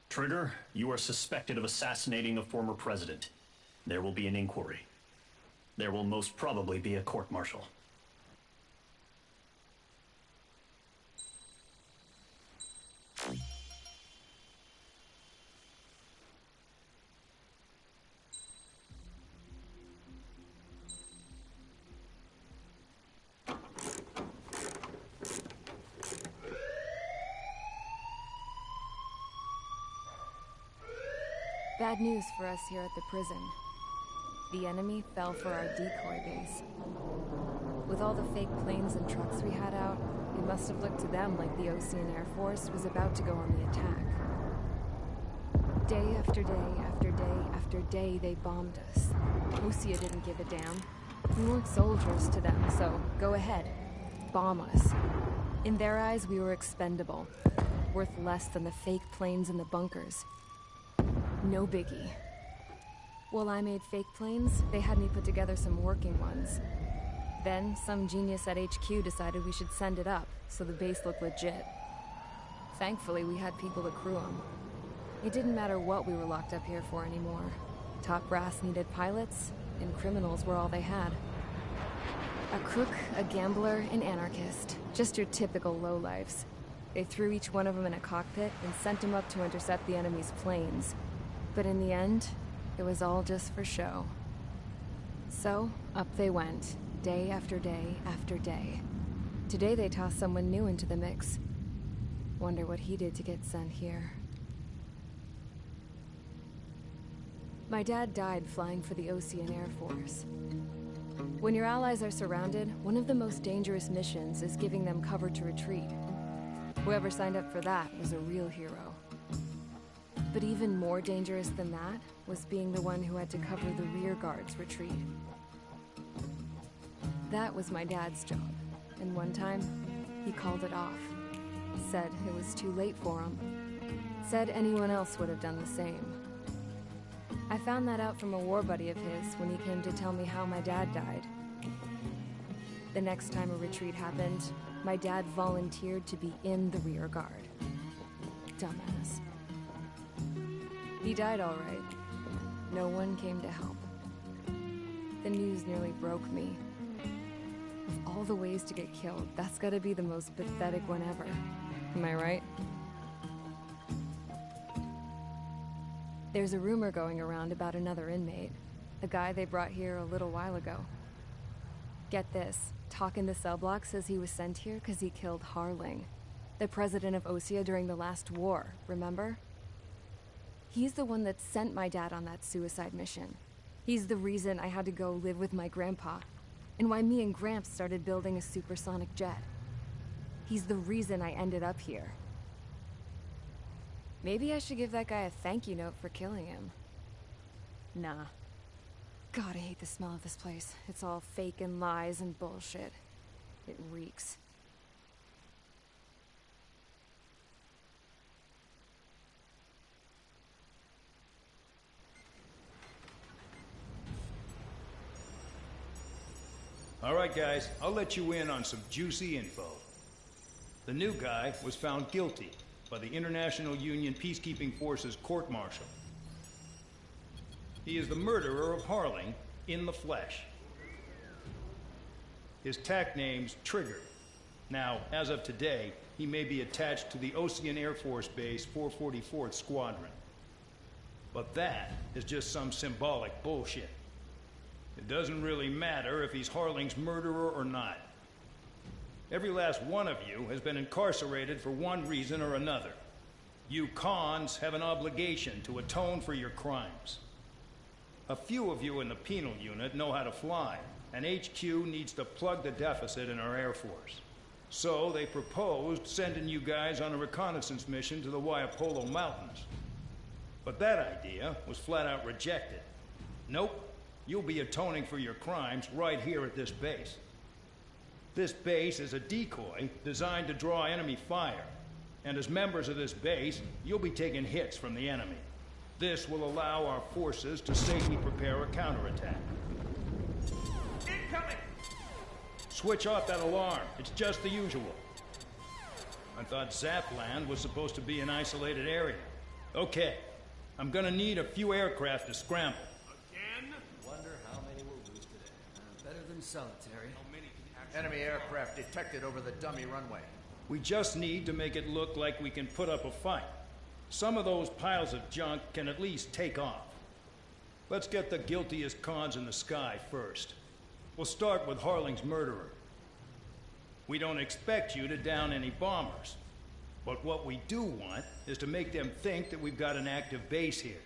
Trigger, you are suspected of assassinating a former president. There will be an inquiry. There will most probably be a court-martial. Bad news for us here at the prison. The enemy fell for our decoy base. With all the fake planes and trucks we had out, it must have looked to them like the Ocean Air Force was about to go on the attack. Day after day after day after day, they bombed us. Osea didn't give a damn. We weren't soldiers to them, so go ahead. Bomb us. In their eyes, we were expendable. Worth less than the fake planes in the bunkers. No biggie. While I made fake planes, they had me put together some working ones. Then, some genius at HQ decided we should send it up, so the base looked legit. Thankfully, we had people to crew them. It didn't matter what we were locked up here for anymore. Top brass needed pilots, and criminals were all they had. A crook, a gambler, an anarchist. Just your typical lowlifes. They threw each one of them in a cockpit and sent them up to intercept the enemy's planes. But in the end, it was all just for show. So, up they went, day after day after day. Today they tossed someone new into the mix. Wonder what he did to get sent here. My dad died flying for the Ocean Air Force. When your allies are surrounded, one of the most dangerous missions is giving them cover to retreat. Whoever signed up for that was a real hero. But even more dangerous than that was being the one who had to cover the rear guard's retreat. That was my dad's job, and one time, he called it off. Said it was too late for him. Said anyone else would have done the same. I found that out from a war buddy of his when he came to tell me how my dad died. The next time a retreat happened, my dad volunteered to be in the rear guard. Dumbass. He died all right. No one came to help. The news nearly broke me. Of all the ways to get killed, that's gotta be the most pathetic one ever. Am I right? There's a rumor going around about another inmate. A guy they brought here a little while ago. Get this. Talk in the cell block says he was sent here because he killed Harling, the president of Osea during the last war, remember? He's the one that sent my dad on that suicide mission. He's the reason I had to go live with my grandpa, and why me and Gramps started building a supersonic jet. He's the reason I ended up here. Maybe I should give that guy a thank you note for killing him. Nah. God, I hate the smell of this place. It's all fake and lies and bullshit. It reeks. All right, guys, I'll let you in on some juicy info. The new guy was found guilty by the International Union Peacekeeping Forces court-martial. He is the murderer of Harling in the flesh. His tack name's Trigger. Now, as of today, he may be attached to the Ocean Air Force Base 444th Squadron. But that is just some symbolic bullshit. It doesn't really matter if he's Harling's murderer or not. Every last one of you has been incarcerated for one reason or another. You cons have an obligation to atone for your crimes. A few of you in the penal unit know how to fly, and HQ needs to plug the deficit in our Air Force. So they proposed sending you guys on a reconnaissance mission to the Waiapolo Mountains. But that idea was flat out rejected. Nope, you'll be atoning for your crimes right here at this base. This base is a decoy designed to draw enemy fire, and as members of this base, you'll be taking hits from the enemy. This will allow our forces to safely prepare a counterattack. Incoming! Switch off that alarm. It's just the usual. I thought Zapland was supposed to be an isolated area. Okay, I'm gonna need a few aircraft to scramble. Again? Wonder how many we'll lose today. Better than solitary. Enemy aircraft detected over the dummy runway. We just need to make it look like we can put up a fight. Some of those piles of junk can at least take off. Let's get the guiltiest cons in the sky first. We'll start with Harling's murderer. We don't expect you to down any bombers. But what we do want is to make them think that we've got an active base here.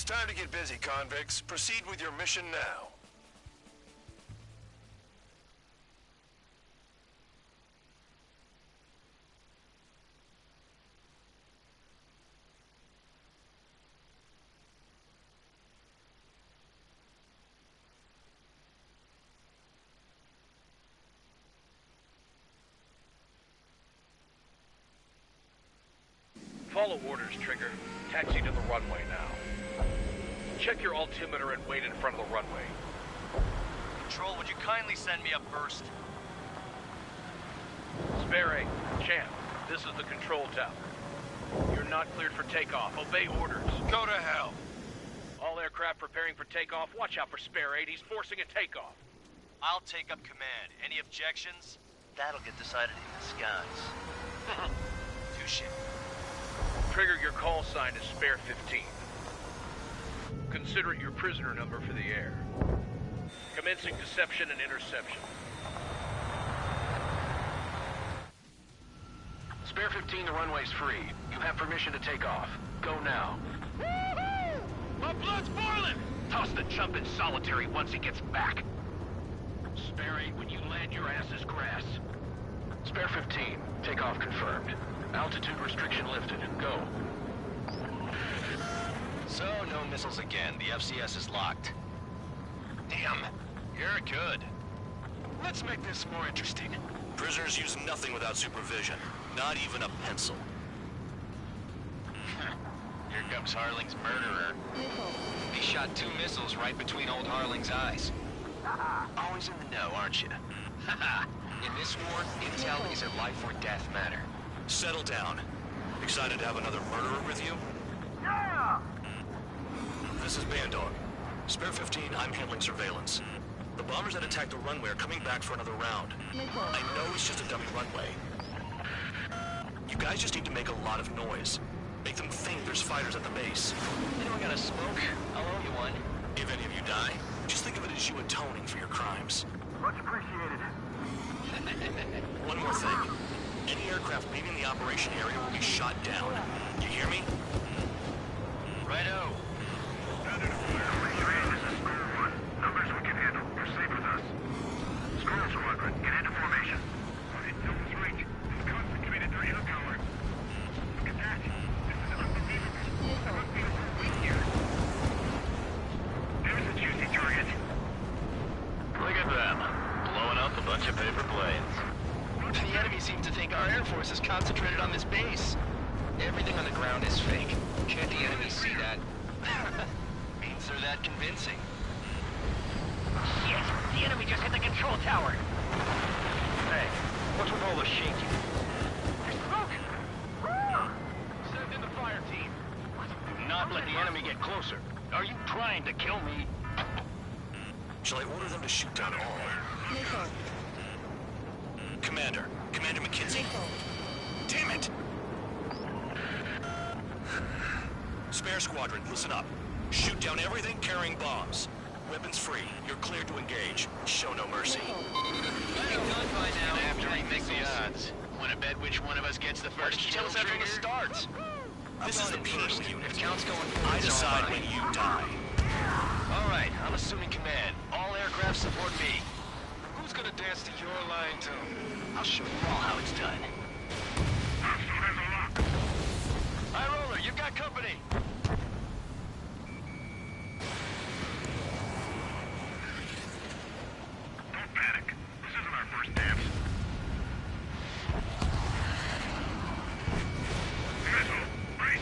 It's time to get busy, convicts. Proceed with your mission now. Follow orders, Trigger. Taxi to the runway now. Check your altimeter and wait in front of the runway. Control, would you kindly send me up first? Spare 8, Champ, this is the control tower. You're not cleared for takeoff. Obey orders. Go to hell. All aircraft preparing for takeoff. Watch out for Spare 8. He's forcing a takeoff. I'll take up command. Any objections? That'll get decided in the skies. Touche. Trigger, your call sign is Spare 15. Consider it your prisoner number for the air. Commencing deception and interception. Spare 15, the runway's free. You have permission to take off. Go now. Woo-hoo! My blood's boiling! Toss the chump in solitary once he gets back. Spare 8, when you land, your ass is grass. Spare 15, takeoff confirmed. Altitude restriction lifted. Go. So, no missiles again. The FCS is locked. Damn, you're good. Let's make this more interesting. Prisoners use nothing without supervision. Not even a pencil. Here comes Harling's murderer. He shot 2 missiles right between old Harling's eyes. Always in the know, aren't you? In this war, intel is a life or death matter. Settle down. Excited to have another murderer with you? Yeah! This is Bandog. Spare 15, I'm handling surveillance. The bombers that attacked the runway are coming back for another round. I know it's just a dummy runway. You guys just need to make a lot of noise. Make them think there's fighters at the base. You know I got a smoke. I'll owe you one. If any of you die, just think of it as you atoning for your crimes. Much appreciated. One more thing. Any aircraft leaving the operation area will be shot down. You hear me? Righto. Numbers we can handle. Proceed with us. Squirrel Squadron, get into formation. Intel's right. We've concentrated their air power. Look at that. This is unbelievable. There must be a whole fleet here. There's a juicy target. Look at them. Blowing up a bunch of paper planes. The enemy seems to think our Air Force is concentrated on this base. Everything on the ground is fake. Can't the enemy see that? Means they're that convincing. Shit! The enemy just hit the control tower! Hey, what's with all the shaking? There's smoke! Send in the fire team. Do not let the enemy get closer. Are you trying to kill me? Shall I order them to shoot down all? Commander McKinsey. Damn it! Spare Squadron, listen up. Shoot down everything carrying bombs. Weapons free. You're cleared to engage. Show no mercy. Done by now. After we make the odds. Want to bet which one of us gets the first kill? Tell us after the starts. This is the penal unit. If count's going I decide when you die. All right, I'm assuming command. All aircraft support me. Who's gonna dance to your line tune? I'll show you all how it's done. High roller, you've got company. Don't panic. This isn't our first dance. Missile, break.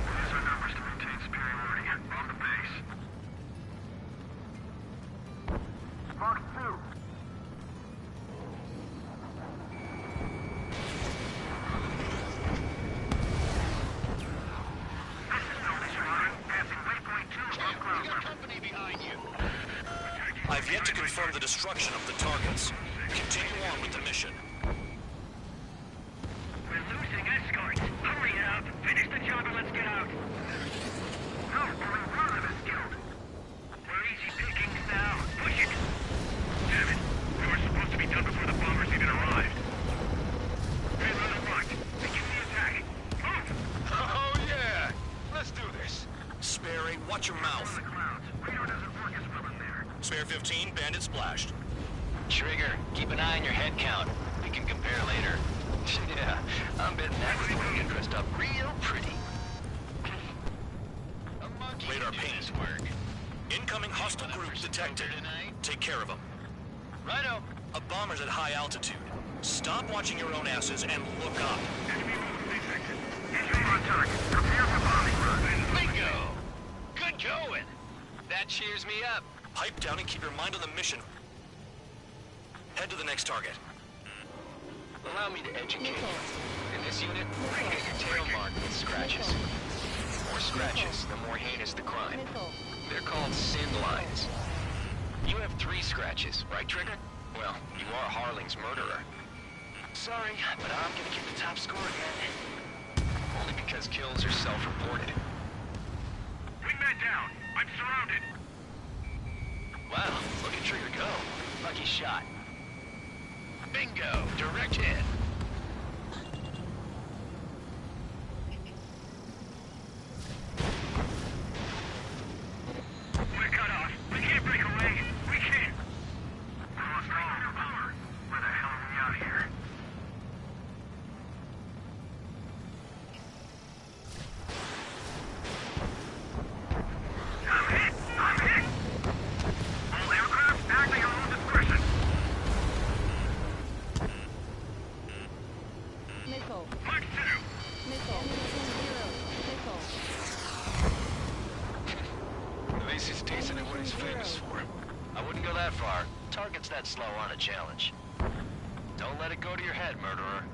Use our numbers to maintain superiority. On the base. Fox 2. I've yet to confirm the destruction of the targets. Continue on with the mission. We're losing escorts. Hurry up. Finish the job and let's get out. No, only one of us killed. We're easy pickings now. Push it. Damn it. We were supposed to be done before the bombers even arrived. Hey, Little Rock. They give me Spare 15, bandit splashed. Trigger, keep an eye on your head count. We can compare later. Yeah, I'm betting that was when you get dressed up real pretty. Radar ping. Work. Incoming hostile group detected. Take care of them. Righto. A bomber's at high altitude. Stop watching your own asses and look up. Entry on target. Prepare for bombing run. Bingo! Good going. That cheers me up. Pipe down and keep your mind on the mission. Head to the next target. Allow me to educate you. In this unit, I get your tail marked with scratches. The more scratches, the more heinous the crime. They're called sin lines. You have 3 scratches, right, Trigger? Well, you are Harling's murderer. Sorry, but I'm gonna get the top score again. Only because kills are self-reported. Wingman down. I'm surrounded. Wow, look at Trigger go. Lucky shot. Bingo! Direct hit. We're cut off. We can't break away. We can't. We lost all power. Where the hell are we out here? I'm hit! I'm hit! All aircraft, act at your own discretion. Missile. Mark 2. Missile. Zero. Missile. At least he's decent at what he's famous for. I wouldn't go that far. Targets that slow aren't a challenge. Don't let it go to your head, murderer.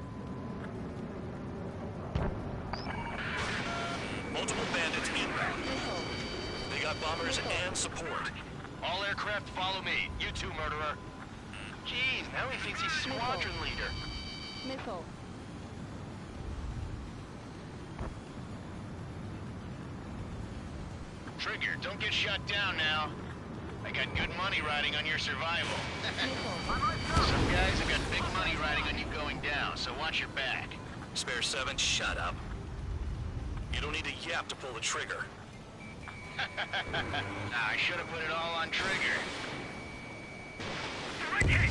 Multiple bandits inbound. They got bombers and support. All aircraft follow me. You too, murderer. Jeez, now he thinks he's squadron leader. Missile. Trigger, don't get shut down now. I got good money riding on your survival. Some guys have got big money riding on you going down, so watch your back. Spare 7, shut up. You don't need a yap to pull the trigger. I should have put it all on Trigger. Direct hit!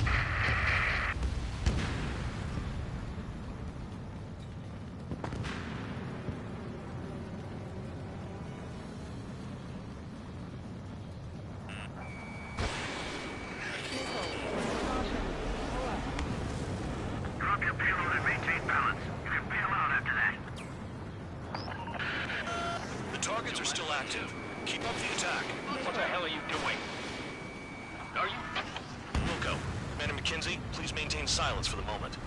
Drop your payload and maintain balance. You can bail out after that. The targets are still active. Keep up the attack. What the hell are you doing? Are you... Wilco, Commander McKenzie, please maintain silence for the moment.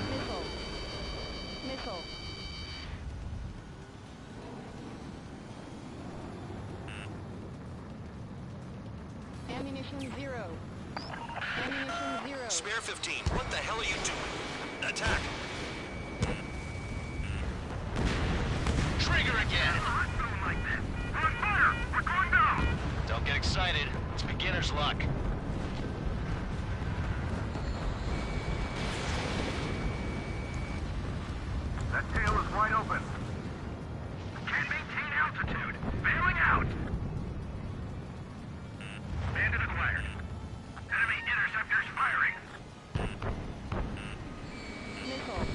Missile. Missile. Ammunition 0. Ammunition 0. Spare 15, what the hell are you doing? Attack! Trigger again! We're on fire! We're going down! Don't get excited. It's beginner's luck. That tail is wide open. Can't maintain altitude. Bailing out. Bandit acquired. Enemy interceptors firing. Missile.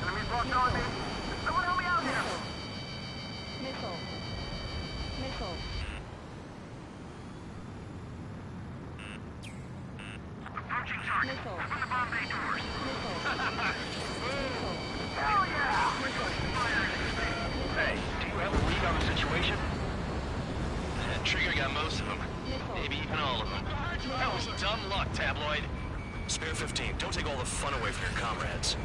Enemies locked on me. Someone help me out here. Missile. Missile. Approaching target. Missile. Open the bomb bay doors. Missile. Hell yeah! Hey, do you have a read on the situation? Trigger got most of them. Maybe even all of them. That was dumb luck, Tabloid. Spare 15, don't take all the fun away from your comrades.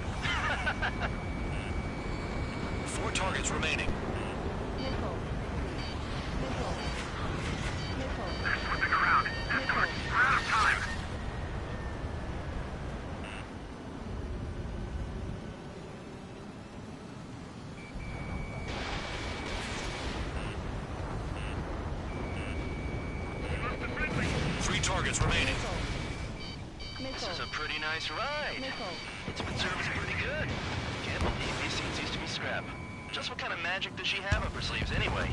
4 targets remaining. Missile. Missile. Missile. They're slipping around. We're out of time. Targets remaining. This is a pretty nice ride. Missile. It's been serviced pretty good. What kind of magic does she have up her sleeves anyway?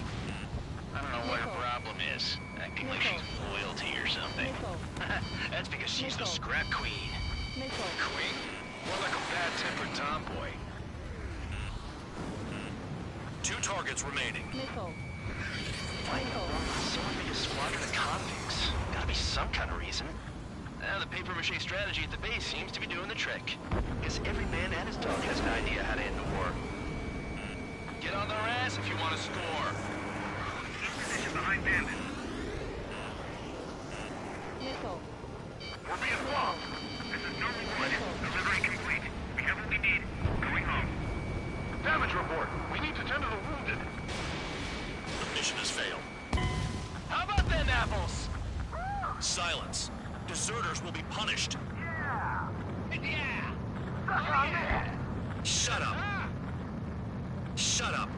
I don't know what her problem is. Acting like she's loyalty or something. That's because she's the scrap queen. Queen? More like a bad-tempered tomboy. 2 targets remaining. Why so big a squadron of convicts? Gotta be some kind of reason. The papier-mâché strategy at the base seems to be doing the trick. Guess every man and his dog has an idea how to end the war. Get on their ass if you want to score. Position behind bandits. We're being blocked. This is Normal 1. Delivery complete. We have what we need. Going home. Damage report. We need to tend to the wounded. The mission has failed. How about them apples? Silence. Deserters will be punished. Yeah. Shut up. Shut up.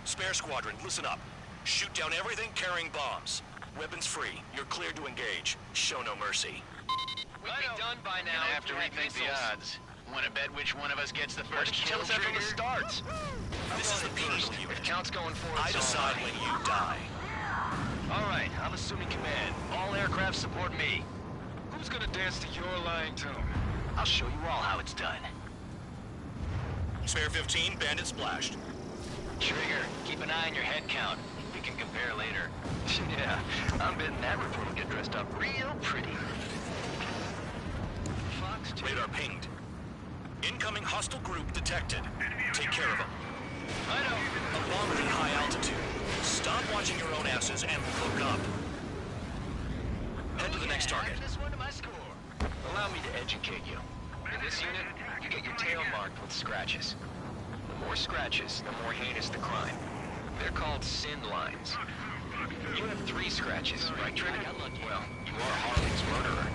Spare squadron, listen up. Shoot down everything carrying bombs. Weapons free. You're cleared to engage. Show no mercy. We'd be done by now. I have to rethink the odds. Want to bet which one of us gets the first kill? Tell us that from the Trigger? start. This is the First, penal unit. if Count's going for it, I so decide am when you die. All right, I'm assuming command. All aircraft support me. Who's gonna dance to your lying tune? I'll show you all how it's done. Spare 15, bandit splashed. Trigger, keep an eye on your head count. We can compare later. Yeah, I'm betting that report will get dressed up real pretty. Fox 2. Radar pinged. Incoming hostile group detected. Take care of them. Righto. A bomber at high altitude. Stop watching your own asses and look up. Head to the next target. This one to my score. Allow me to educate you. In this unit, you get your tail marked with scratches. The more scratches, the more heinous the crime. They're called sin lines. You have 3 scratches, right, Trigger? Well, you are Harling's murderer.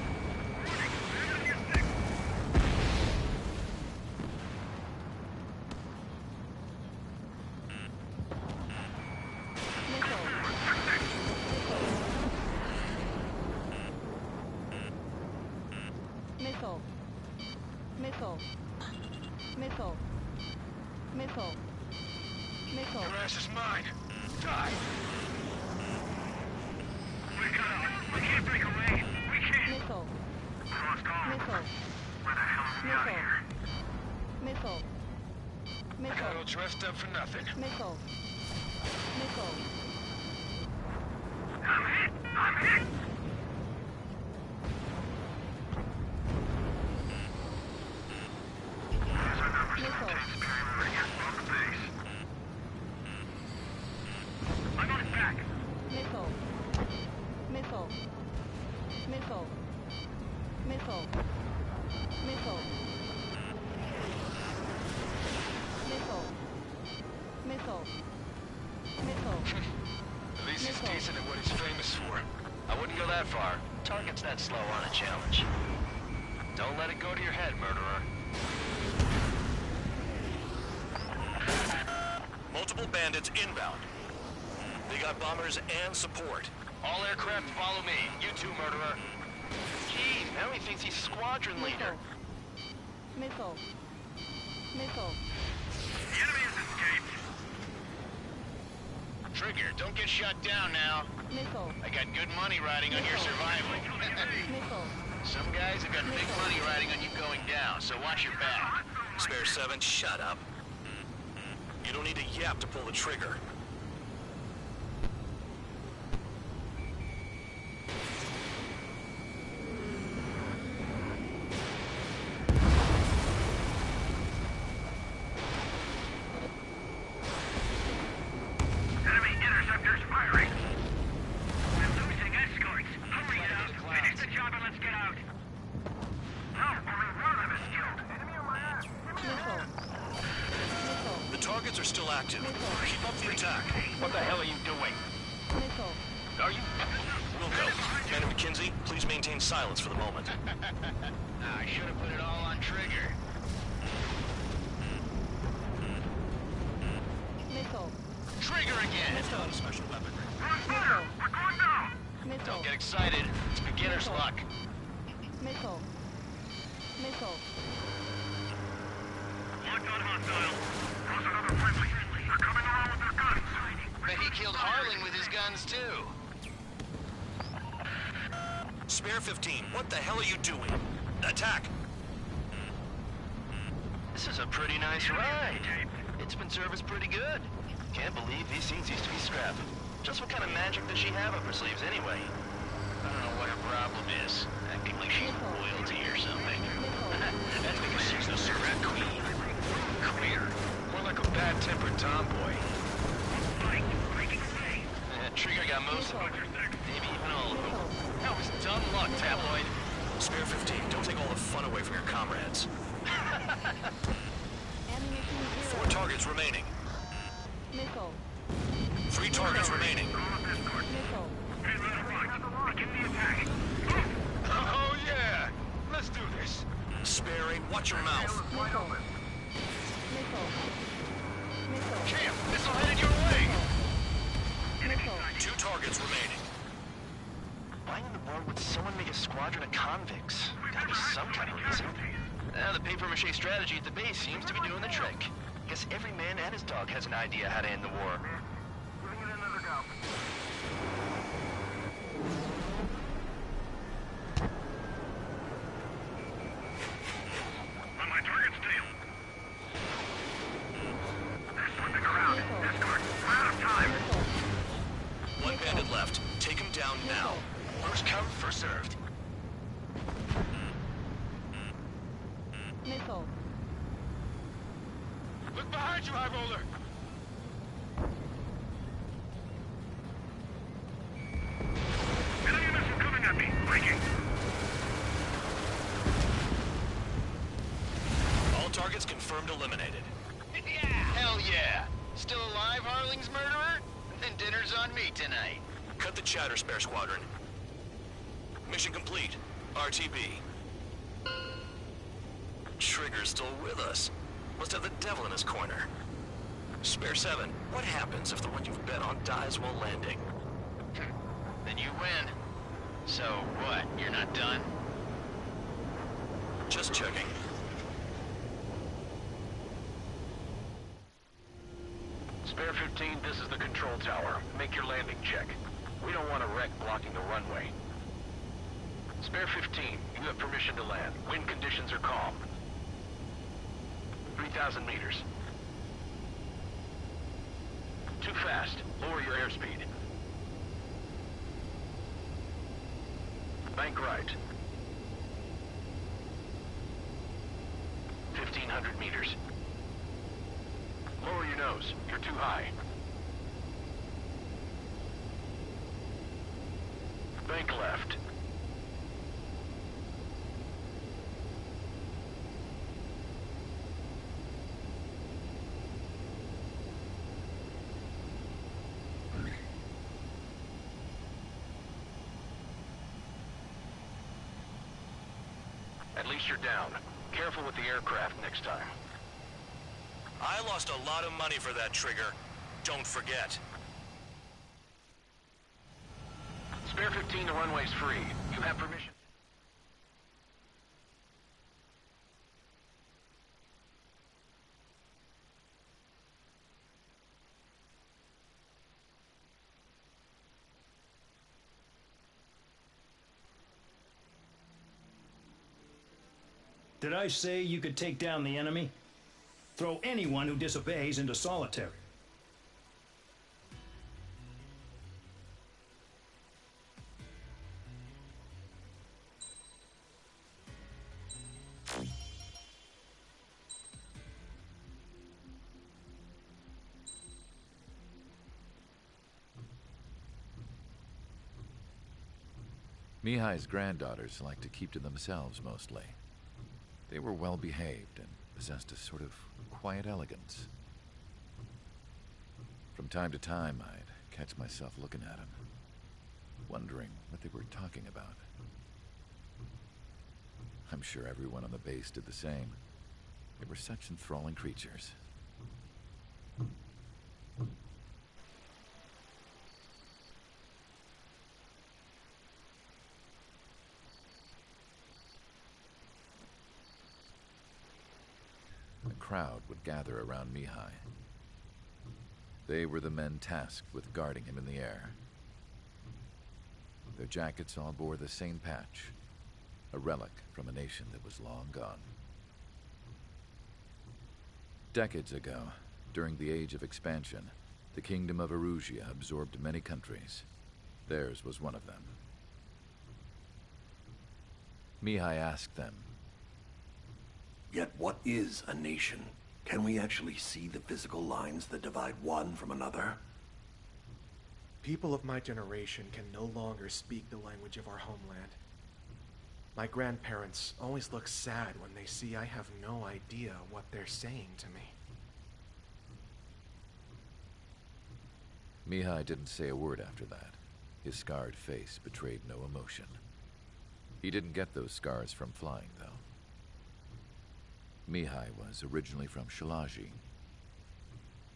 Missile. Missile. Missile. Missile. Missile. Your ass is mine. Die. We can't break away. We can't. Missile. Cross call. Missile. Where the hell are we out here? Missile. Missile. Got all dressed up for nothing. Missile. Missile. I'm hit. I'm hit. There's our number 17 superior moving in from the base. I'm on his back. Missile. Missile. Missile. Missile. Missile. Missile. Missile. Missile. At least he's Missile. decent at what he's famous for. I wouldn't go that far. Target's that slow on a challenge. Don't let it go to your head, murderer. Multiple bandits inbound. They got bombers and support. All aircraft follow me. You too, murderer. Geez, now he thinks he's squadron leader. Missile. Missile. The enemy has escaped. Trigger, don't get shut down now. Missile. I got good money riding on your survival. Missile. Some guys have got big money riding on you going down, so watch your back. Spare 7, shut up. You don't need to yap to pull the trigger. Enemy interceptors firing. We're losing escorts. Hurry it up. Finish the job and let's get out. No, only one of them is killed. Enemy on my ass. Missile. Missile. The targets are still active. Keep up the attack. What the hell are you doing? Missile. Are you... Wilco, Commander McKenzie, please maintain silence for the moment. I should have put it all on Trigger. Missile. Trigger again! It's not a special weaponry. Missile. We're going down! Missile. Don't get excited. It's beginner's Missile. luck. Missile. Missile. Locked on hostile. Lost another friendly. They're coming around with their guns. Bet he killed Harling with his guns, too. Spare 15, what the hell are you doing? Attack! This is a pretty nice ride. It's been serviced pretty good. Can't believe these things used to be scrap. Just what kind of magic does she have up her sleeves anyway? I don't know what her problem is. Acting like she's royalty or something. That's because she's the Surrette Queen. Queer. More like a bad-tempered tomboy. Trigger got most of them. Maybe even all of them. That was dumb luck, tabloid. Spare 15, don't take all the fun away from your comrades. Ammunition 4 targets remaining. Missile. 3 targets remaining. Missile. Oh, yeah! Let's do this. Spare 8, watch your mouth. Missile. Missile. Missile. Camp, missile headed your way! Missile. 2 targets remaining. Why in the world would someone make a squadron of convicts? Gotta be some kind of reason. Now, the papier-mâché strategy at the base seems to be doing the trick. Guess every man and his dog has an idea how to end the war. Giving it another go. On my target's tail. They're slipping around. Escort, we're out of time. 1 bandit left. Take him down now. First come, first served. Missile. Look behind you, High Roller! Enemy missile coming at me. Breaking. All targets confirmed eliminated. Yeah! Hell yeah! Still alive, Harling's murderer? Then dinner's on me tonight. Cut the chatter, Spare Squadron. Mission complete. RTB. Trigger's still with us. Must have the devil in his corner. Spare 7, what happens if the one you've bet on dies while landing? Then you win. So what, you're not done? Just checking. Spare 15, this is the control tower. Make your landing check. We don't want a wreck blocking the runway. Spare 15, you have permission to land. Wind conditions are calm. 3,000 meters. Too fast. Lower your airspeed. Bank right. 1,500 meters. Lower your nose. You're too high. Bank left. At least you're down. Careful with the aircraft next time. I lost a lot of money for that, Trigger. Don't forget. Spare 15, the runway's free. You have permission. Did I say you could take down the enemy? Throw anyone who disobeys into solitary. Mihai's granddaughters liked to keep to themselves mostly. They were well behaved and possessed a sort of quiet elegance. From time to time, I'd catch myself looking at them, wondering what they were talking about. I'm sure everyone on the base did the same. They were such enthralling creatures. crowd would gather around Mihai. They were the men tasked with guarding him in the air. Their jackets all bore the same patch, a relic from a nation that was long gone. Decades ago, during the Age of Expansion, the Kingdom of Erusia absorbed many countries. Theirs was one of them. Mihai asked them, "Yet what is a nation? Can we actually see the physical lines that divide one from another?" People of my generation can no longer speak the language of our homeland. My grandparents always look sad when they see I have no idea what they're saying to me. Mihai didn't say a word after that. His scarred face betrayed no emotion. He didn't get those scars from flying, though. Mihai was originally from Shalaji.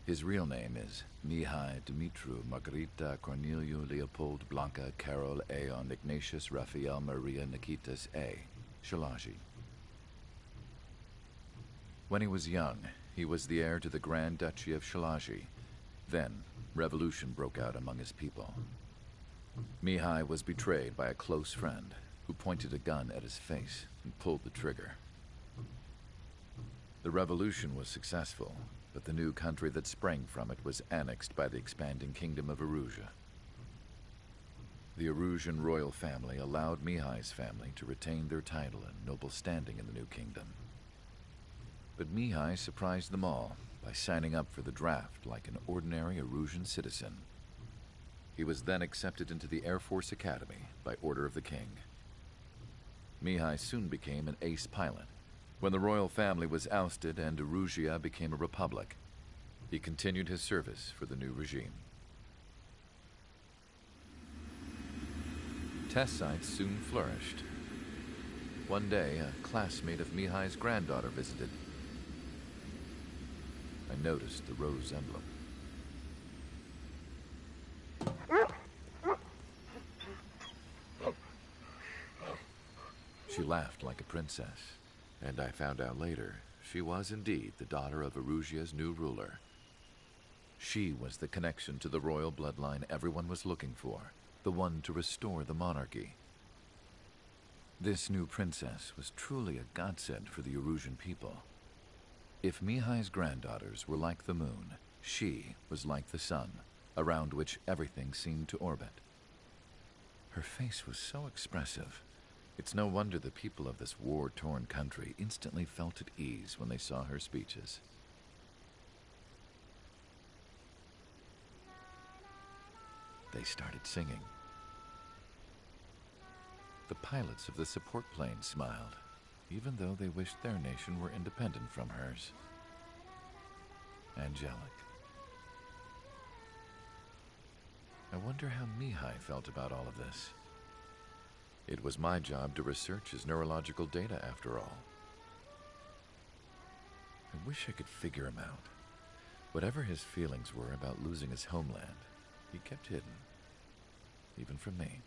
His real name is Mihai Dumitru Margarita Corneliu Leopold Blanca Carol Aeon Ignatius Raphael Maria Nikitas A. Shalaji. When he was young, he was the heir to the Grand Duchy of Shalaji. Then, revolution broke out among his people. Mihai was betrayed by a close friend who pointed a gun at his face and pulled the trigger. The revolution was successful, but the new country that sprang from it was annexed by the expanding Kingdom of Erusia. The Erusian royal family allowed Mihai's family to retain their title and noble standing in the new kingdom. But Mihai surprised them all by signing up for the draft like an ordinary Erusian citizen. He was then accepted into the Air Force Academy by order of the king. Mihai soon became an ace pilot. When the royal family was ousted and Erusia became a republic, he continued his service for the new regime. Test sites soon flourished. One day, a classmate of Mihai's granddaughter visited. I noticed the rose emblem. She laughed like a princess, and I found out later she was indeed the daughter of Erusia's new ruler. She was the connection to the royal bloodline everyone was looking for, the one to restore the monarchy. This new princess was truly a godsend for the Erusian people. If Mihai's granddaughters were like the moon, she was like the sun, around which everything seemed to orbit. Her face was so expressive. It's no wonder the people of this war-torn country instantly felt at ease when they saw her speeches. They started singing. The pilots of the support plane smiled, even though they wished their nation were independent from hers. Angelic. I wonder how Mihai felt about all of this. It was my job to research his neurological data, after all. I wish I could figure him out. Whatever his feelings were about losing his homeland, he kept hidden, even from me.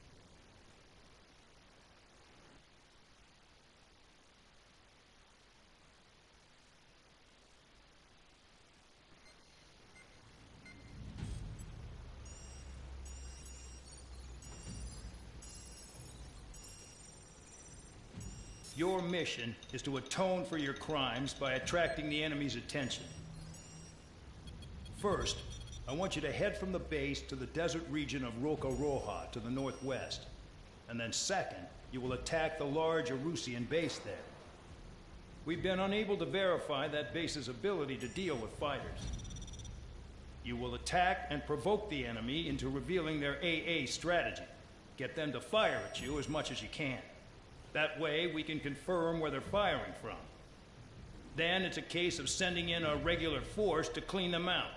Your mission is to atone for your crimes by attracting the enemy's attention. First, I want you to head from the base to the desert region of Rocaroja to the northwest. And then second, you will attack the large Erusian base there. We've been unable to verify that base's ability to deal with fighters. You will attack and provoke the enemy into revealing their AA strategy. Get them to fire at you as much as you can. That way, we can confirm where they're firing from. Then it's a case of sending in a regular force to clean them out.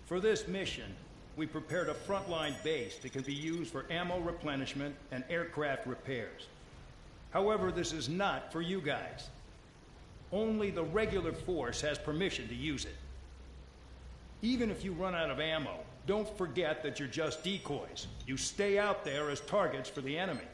For this mission, we prepared a frontline base that can be used for ammo replenishment and aircraft repairs. However, this is not for you guys. Only the regular force has permission to use it. Even if you run out of ammo, don't forget that you're just decoys. You stay out there as targets for the enemy.